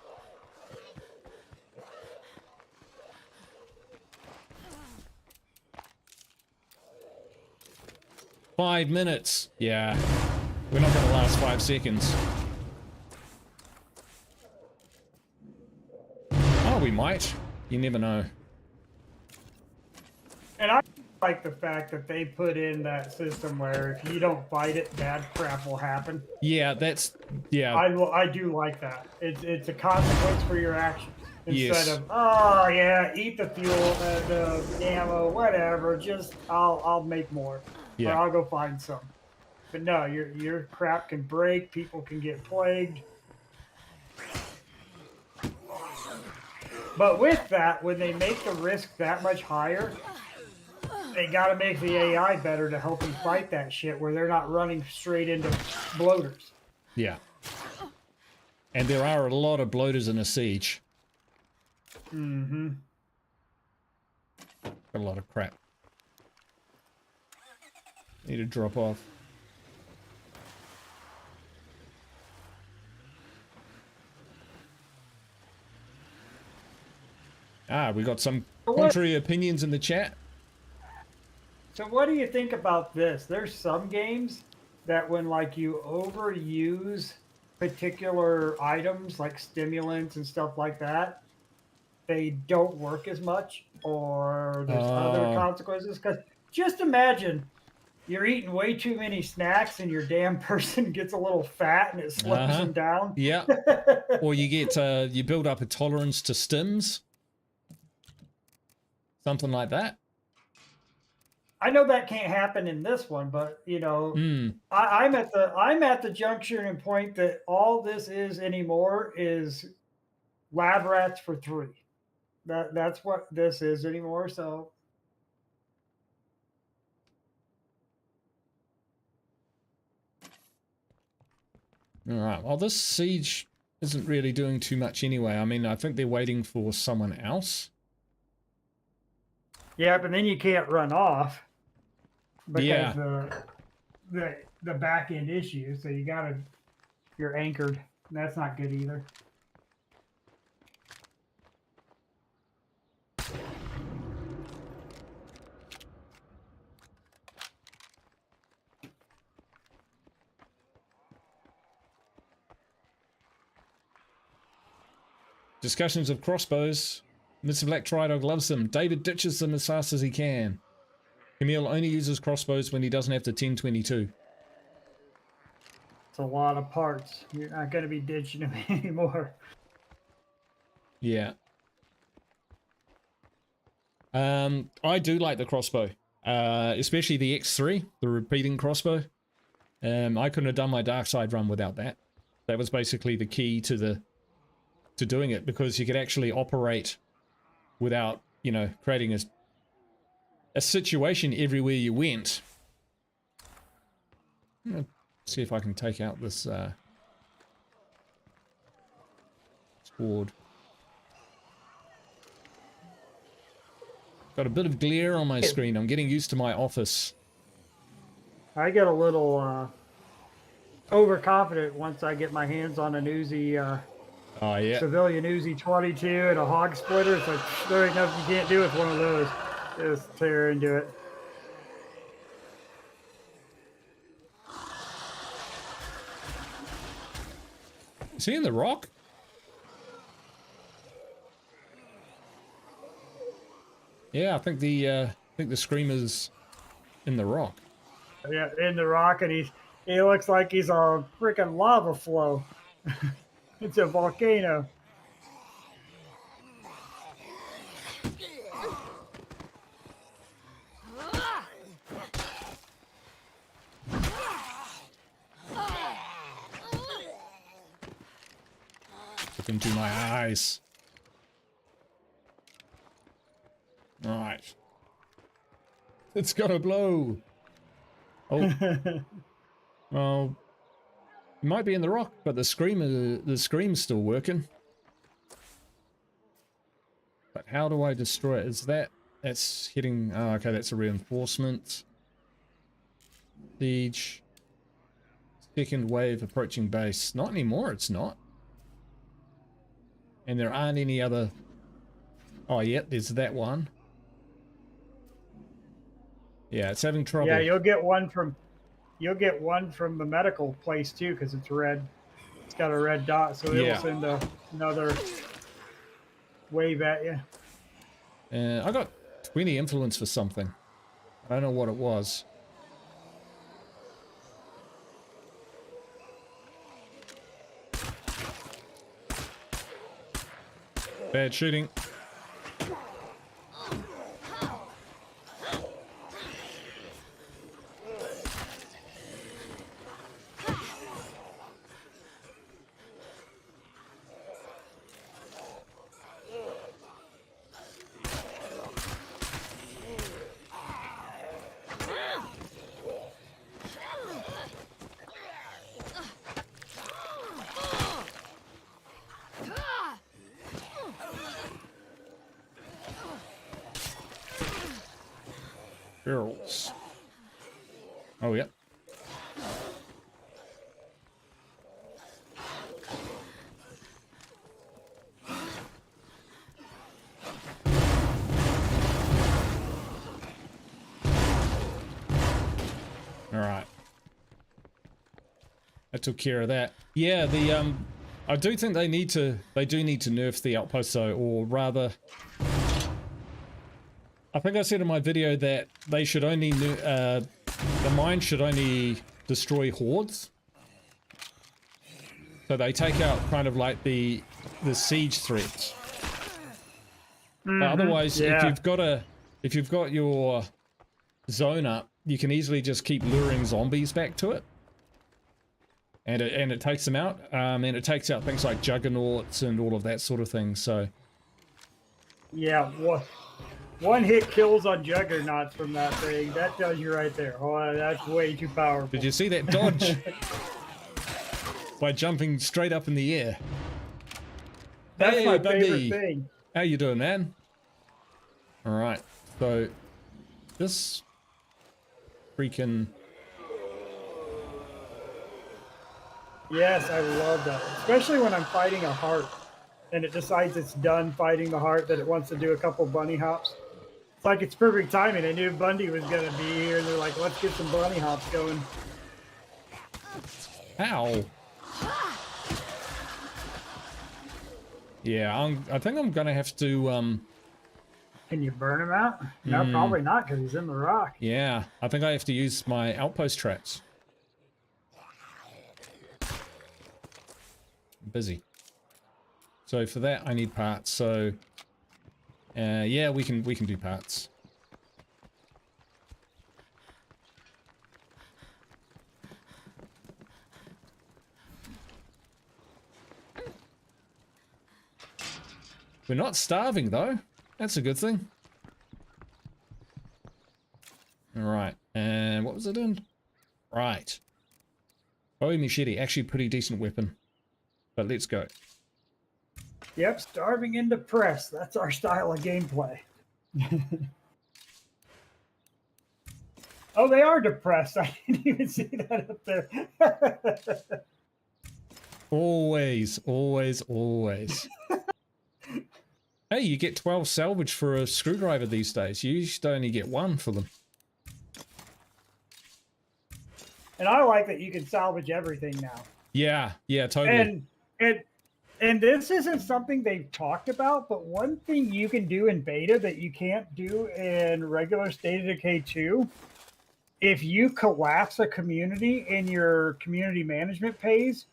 "5 minutes. Yeah. We're not going to last 5 seconds. Oh, we might. You never know. And I like the fact that they put in that system where if you don't fight it, bad crap will happen. Yeah, that's... Yeah. I do like that. It's a consequence for your actions. Instead Yes. of, oh yeah, eat the fuel, the ammo, whatever, just I'll make more. Yeah. Or I'll go find some. But no, your crap can break, people can get plagued. But with that, when they make the risk that much higher, they got to make the AI better to help them fight that shit where they're not running straight into bloaters. Yeah. And there are a lot of bloaters in a siege. Mm-hmm. Got a lot of crap. Need to drop off. Ah, we got some contrary opinions in the chat. So what do you think about this? There's some games that when like you overuse particular items like stimulants and stuff like that, they don't work as much or there's other consequences. Because just imagine you're eating way too many snacks and your damn person gets a little fat and it slows them down. Yeah. Or you get, you build up a tolerance to stims. Something like that. I know that can't happen in this one, but you know, I'm at the juncture and point that all this is anymore is lab rats for 3. That's what this is anymore. So all right. Well, this siege isn't really doing too much anyway. I mean, I think they're waiting for someone else. yeah, but then you can't run off because the back end issue. So you're anchored. That's not good either. Discussions of crossbows. Mr. Black Tridog loves them. David ditches them as fast as he can. Camille only uses crossbows when he doesn't have the 1022. It's a lot of parts. You're not going to be ditching them anymore. Yeah. I do like the crossbow. Especially the X3, the repeating crossbow. I couldn't have done my dark side run without that. That was basically the key to doing it, because you could actually operate without, you know, creating a situation everywhere you went. I'm gonna see if I can take out this sword. Got a bit of glare on my screen. I'm getting used to my office. I get a little overconfident once I get my hands on an Uzi, civilian Uzi 22 and a hog splitter. It's like, there ain't nothing you can't do with one of those. Just tear into it. Is he in the rock? Yeah, I think the screamer's in the rock. Yeah, in the rock, and he looks like he's a freaking lava flow. It's a volcano. Look into my eyes. All right. It's gotta blow. Oh. Well, it might be in the rock, but the scream's still working. But how do I destroy it? Is that's hitting? Oh, okay, that's a reinforcement. Siege. Second wave approaching base. Not anymore, it's not. And there aren't any other. Oh, yeah, there's that one. Yeah, it's having trouble. Yeah, you'll get one from the medical place too, because it's red. It's got a red dot, so it'll send another wave at you. I got 20 influence for something. I don't know what it was. Bad shooting. Barrels. Oh, yeah. All right. I took care of that. Yeah, the I do think they do need to nerf the outpost though, or rather, I think I said in my video that they should only the mine should only destroy hordes. So they take out kind of like the siege threats. But otherwise, yeah. if you've got your zone up, you can easily just keep luring zombies back to it. And it takes them out. And it takes out things like juggernauts and all of that sort of thing. So Yeah, one hit kills on juggernauts from that thing. That tells you right there. Oh, that's way too powerful. did you see that dodge? By jumping straight up in the air. That's hey, my baby. favorite thing. How you doing, man? All right. So this freaking... Yes, I love that. Especially when I'm fighting a heart and it decides it's done fighting the heart, that it wants to do a couple bunny hops. It's like it's perfect timing. I knew Bundy was going to be here, and they're like, let's get some bunny hops going. Ow. Yeah, I think I'm going to have to... Can you burn him out? No, probably not, because he's in the rock. Yeah, I think I have to use my outpost traps. Busy. So for that I need parts. So yeah, we can do parts. We're not starving though. That's a good thing. All right. And what was it in? Right. Bowie machete, actually pretty decent weapon. But let's go. Yep, starving and depressed. That's our style of gameplay. Oh, they are depressed. I didn't even see that up there. Always, always, always. Hey, you get 12 salvage for a screwdriver these days. You used to only get 1 for them. And I like that you can salvage everything now. Yeah, yeah, totally. And this isn't something they've talked about, but one thing you can do in beta that you can't do in regular State of Decay 2, if you collapse a community in your community management phase,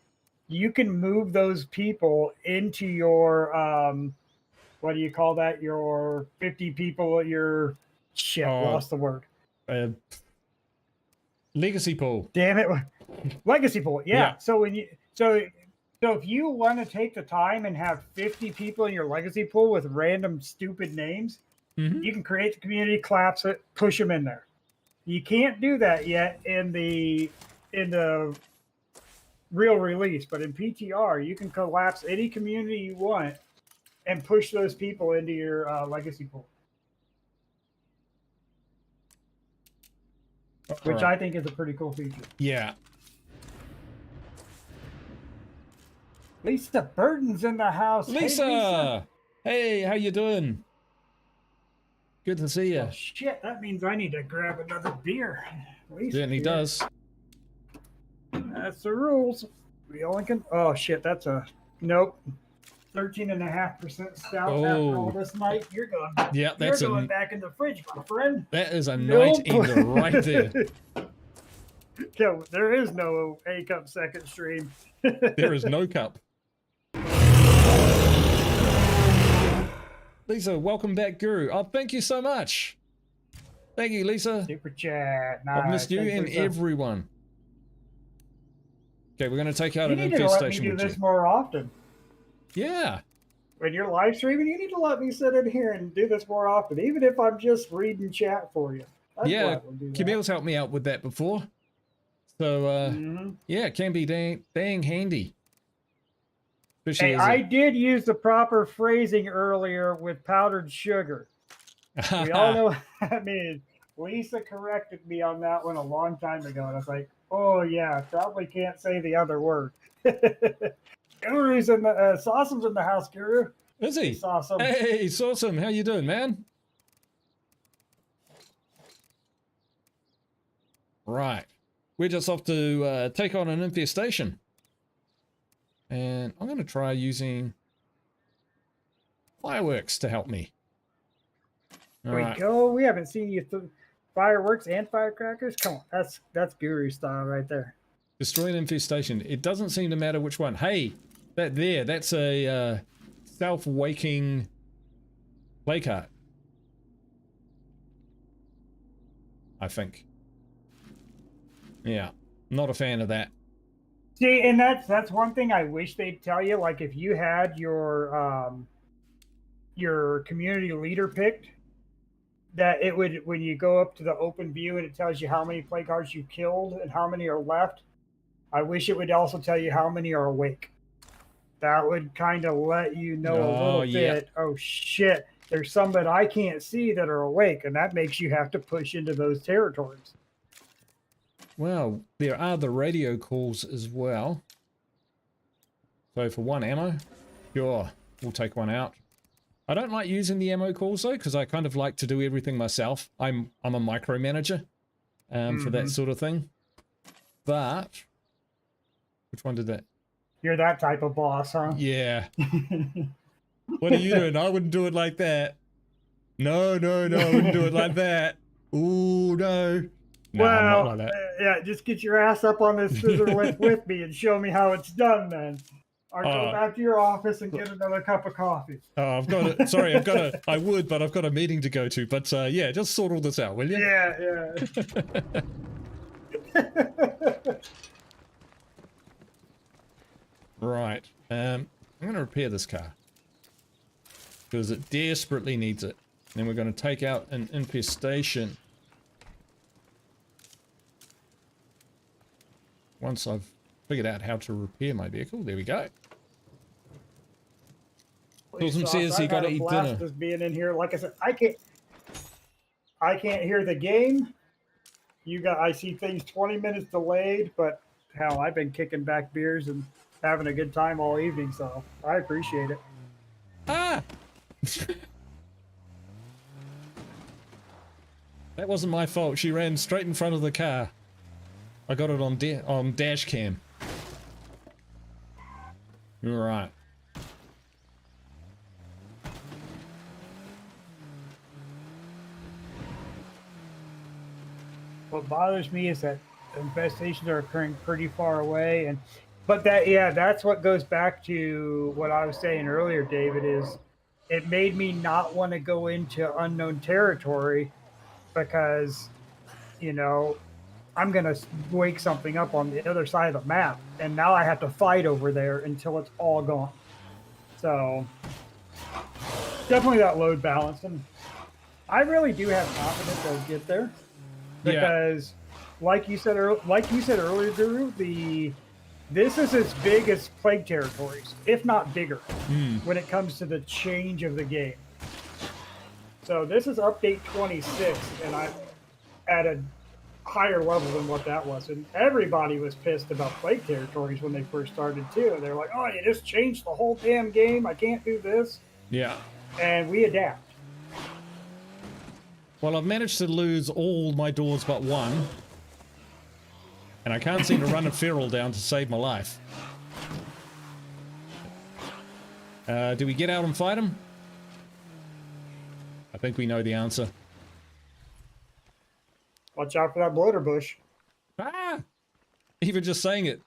you can move those people into your, what do you call that? Your 50 people, your, shit, lost the word. Legacy pool. Damn it. Legacy pool, yeah. So when you, so if you want to take the time and have 50 people in your legacy pool with random stupid names, you can create the community, collapse it, push them in there. You can't do that yet in the real release, but in PTR, you can collapse any community you want and push those people into your legacy pool. Which I think is a pretty cool feature. Yeah. Lisa Burden's in the house. Lisa! Hey, Lisa. Hey, how you doing? Good to see you. Oh, shit, that means I need to grab another beer. Certainly does. That's the rules. We only can... Oh, shit, that's a... Nope. 13.5% stout after all this night. You're going, yeah, that's you're going back in the fridge, my friend. That is a night ender right there. Yeah, there is no A-Cup second stream. There is no cup. Lisa, welcome back, Guru. Oh, thank you so much. Thank you, Lisa. Super chat. Nice. I've missed you and Lisa. everyone. Okay, we're going to take out an infestation. You need to let me do this more often. Yeah. When you're live streaming, you need to let me sit in here and do this more often, even if I'm just reading chat for you. Yeah, Camille's helped me out with that before. So, yeah, it can be dang handy. Hey, I did use the proper phrasing earlier with powdered sugar. We all know what that means. Lisa corrected me on that one a long time ago, and I was like, "Oh yeah, probably can't say the other word." Guru's in the Sawsome's in the house, Guru. Is Hey, he? Sawsome. Hey, Sawsome, how you doing, man? Right. We're just off to take on an infestation. And I'm going to try using fireworks to help me. All We right. go. We haven't seen you fireworks and firecrackers. Come on, that's Guru style right there. Destroy an infestation. It doesn't seem to matter which one. Hey, that's a self-waking play card. I think. Yeah, not a fan of that. See, and that's one thing I wish they'd tell you. Like if you had your community leader picked, that it would when you go up to the open view and it tells you how many play cards you killed and how many are left. I wish it would also tell you how many are awake. That would kind of let you know a little bit. Oh shit, there's some that I can't see that are awake, and that makes you have to push into those territories. Well, there are the radio calls as well. So for 1 ammo, sure, we'll take one out. I don't like using the ammo calls though, because I kind of like to do everything myself. I'm a micromanager for that sort of thing. But which one did that? You're that type of boss, huh? Yeah. What are you doing? I wouldn't do it like that. No, I wouldn't do it like that. Ooh, no. No, well, I'm not like that. Yeah, just get your ass up on this scissor lift with me and show me how it's done then. Or go back to your office and get another cup of coffee. I've got to, sorry, I would, but I've got a meeting to go to. But yeah, just sort all this out, will you? Yeah. Right. I'm going to repair this car. Because it desperately needs it. And we're going to take out an infestation. Once I've figured out how to repair my vehicle, there we go. Wilson says he got to eat dinner. Just being in here, like I said, I can't hear the game. I see things 20 minutes delayed, but hell, I've been kicking back beers and having a good time all evening, so I appreciate it. Ah! That wasn't my fault. She ran straight in front of the car. I got it on dash cam. All right. What bothers me is that infestations are occurring pretty far away, but that's what goes back to what I was saying earlier, David, is it made me not want to go into unknown territory because, I'm going to wake something up on the other side of the map, and now I have to fight over there until it's all gone. So definitely that load balance, and I really do have confidence they'll get there. Because, like you said earlier, Guru, this is as big as Plague Territories, if not bigger, when it comes to the change of the game. So this is update 26, and I'm at a higher level than what that was. And everybody was pissed about Plague Territories when they first started too. They're like, "Oh, you just changed the whole damn game. I can't do this." Yeah. And we adapt. Well, I've managed to lose all my doors but one. And I can't seem to run a feral down to save my life. Do we get out and fight him? I think we know the answer. Watch out for that bloater bush. Ah! Even just saying it.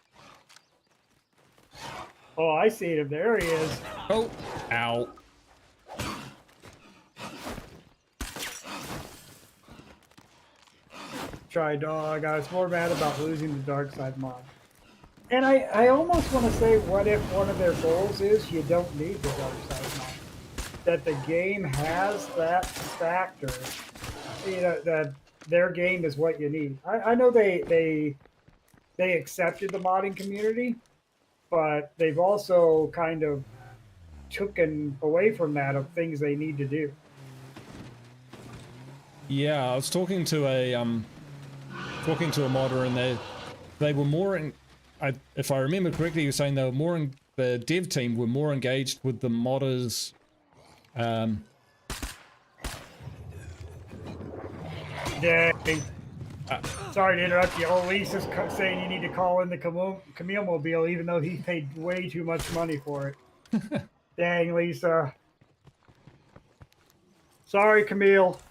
Oh, I see him. There he is. Oh! Ow. Try dog. I was more mad about losing the dark side mod. And I almost want to say, what if one of their goals is you don't need the dark side mod? That the game has that factor. That their game is what you need. I know they accepted the modding community, but they've also kind of taken away from that of things they need to do. Yeah, I was talking to a modder, and they were more in. If I remember correctly, you were saying they were more in, the dev team were more engaged with the modders. Dang. Sorry to interrupt you. Oh, Lisa's saying you need to call in the Camille Mobile, even though he paid way too much money for it. Dang, Lisa. Sorry, Camille.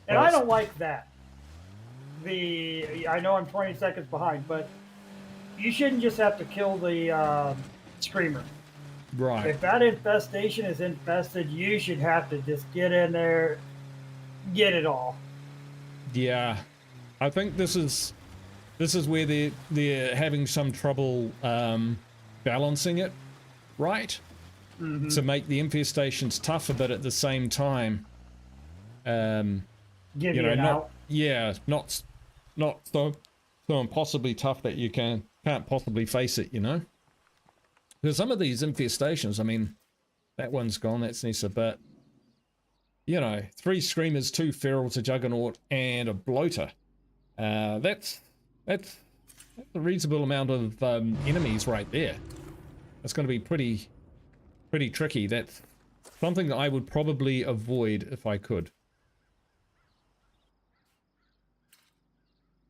And I don't like that. I know I'm 20 seconds behind, but you shouldn't just have to kill the screamer. Right. If that infestation is infested, you should have to just get in there, get it all. Yeah, I think this is where they're having some trouble balancing it, right? Mm-hmm. To make the infestations tougher, but at the same time, Give you an out. Yeah, not so impossibly tough that you can't possibly face it, you know? Because some of these infestations, I mean, that one's gone, that's Nessa, but, you know, 3 Screamers, 2 Ferals, a Juggernaut, and a Bloater. That's a reasonable amount of enemies right there. That's going to be pretty tricky. That's something that I would probably avoid if I could.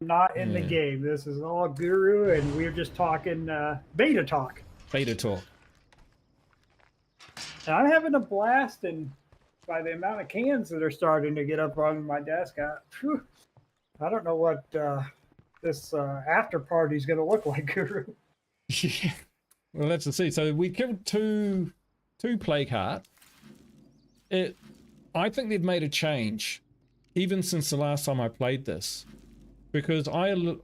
Not in the game. This is all Guru, and we're just talking beta talk. Beta talk. And I'm having a blast, and by the amount of cans that are starting to get up on my desk, I don't know what this after party is going to look like, Guru. Yeah. Well, let's see. So we killed two Plague Heart. I think they've made a change, even since the last time I played this, because we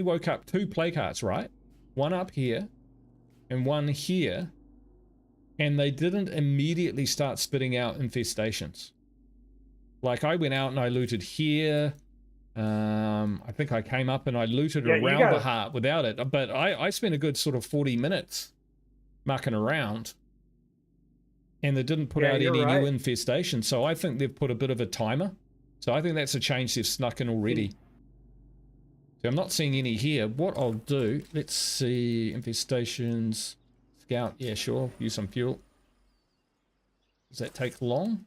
woke up 2 Plague Hearts, right? One up here, and one here, and they didn't immediately start spitting out infestations. Like, I went out and I looted here. I think I came up and I looted around the heart without it, but I spent a good sort of 40 minutes mucking around, and they didn't put out any new infestation. So I think they've put a bit of a timer. So I think that's a change they've snuck in already. So I'm not seeing any here. What I'll do, let's see, infestations, scout, yeah, sure, use some fuel. Does that take long?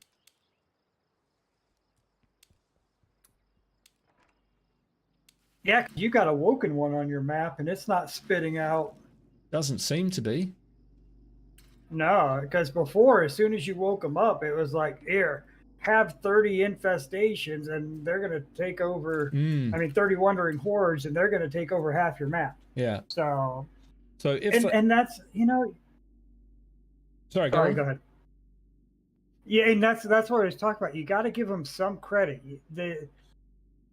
Yeah, you got a Woken one on your map, and it's not spitting out. Doesn't seem to be. No, because before, as soon as you woke them up, it was like, here, have 30 infestations, and they're going to take over, 30 wandering hordes, and they're going to take over half your map. Yeah. So if... And that's, you know... Sorry, go ahead. Yeah, and that's what I was talking about. You got to give them some credit.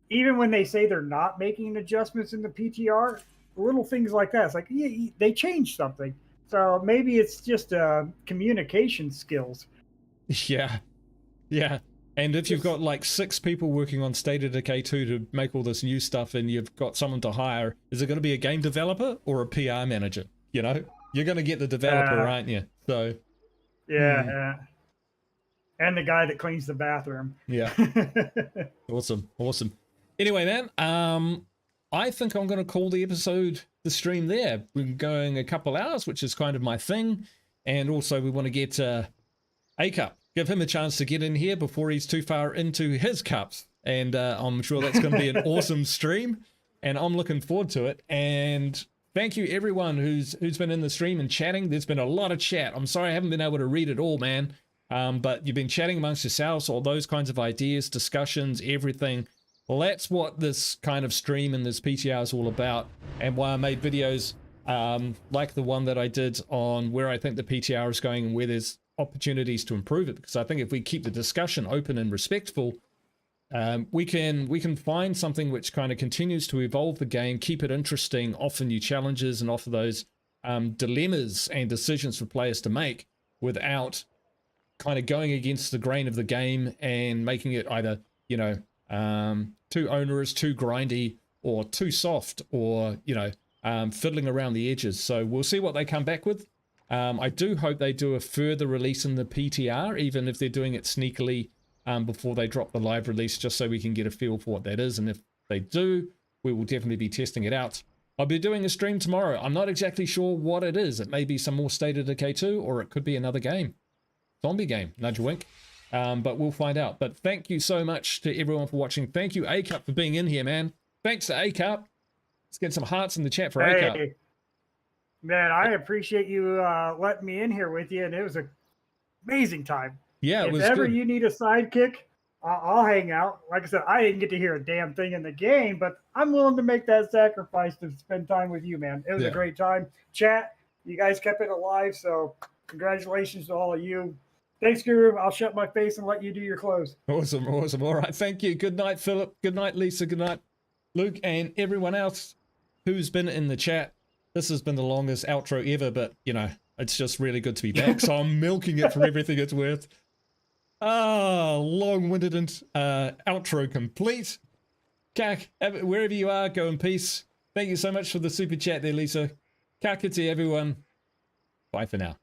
Even when they say they're not making adjustments in the PTR, little things like that, it's like, yeah, they changed something. So maybe it's just communication skills. Yeah. Yeah. And if you've got like 6 people working on State of Decay 2 to make all this new stuff, and you've got someone to hire, is it going to be a game developer or a PR manager? You know, you're going to get the developer, aren't you? So. Yeah. And the guy that cleans the bathroom. Yeah. Awesome. Anyway, man, I think I'm going to call the stream there. We're going a couple hours, which is kind of my thing. And also we want to get A-Cup. Give him a chance to get in here before he's too far into his cups. And I'm sure that's going to be an awesome stream. And I'm looking forward to it. And thank you everyone who's been in the stream and chatting. There's been a lot of chat. I'm sorry I haven't been able to read it all, man. But you've been chatting amongst yourselves, all those kinds of ideas, discussions, everything. Well, that's what this kind of stream and this PTR is all about, and why I made videos like the one that I did on where I think the PTR is going and where there's opportunities to improve it, because I think if we keep the discussion open and respectful, we can find something which kind of continues to evolve the game, keep it interesting, offer new challenges, and offer those dilemmas and decisions for players to make without kind of going against the grain of the game and making it either, you know, too onerous, too grindy, or too soft, or, you know, fiddling around the edges. So we'll see what they come back with. I do hope they do a further release in the PTR, even if they're doing it sneakily before they drop the live release, just so we can get a feel for what that is. And if they do, we will definitely be testing it out. I'll be doing a stream tomorrow. I'm not exactly sure what it is. It may be some more State of Decay 2, or it could be another game. Zombie game, nudge wink. But we'll find out. But thank you so much to everyone for watching. Thank you, A-Cup, for being in here, man. Thanks to A-Cup. Let's get some hearts in the chat for A-Cup. Man, I appreciate you letting me in here with you, and it was an amazing time. Yeah, it was if ever good. you need a sidekick, I'll hang out. Like I said, I didn't get to hear a damn thing in the game, but I'm willing to make that sacrifice to spend time with you, man. It was a great time. Chat, you guys kept it alive, so congratulations to all of you. Thanks, Guru. I'll shut my face and let you do your close. Awesome, awesome. All right, thank you. Good night, Philip. Good night, Lisa. Good night, Luke, and everyone else who's been in the chat. This has been the longest outro ever, but, you know, it's just really good to be back, so I'm milking it for everything it's worth. Long-winded and outro complete. Kak, wherever you are, go in peace. Thank you so much for the super chat there, Lisa. Ka kite, everyone. Bye for now.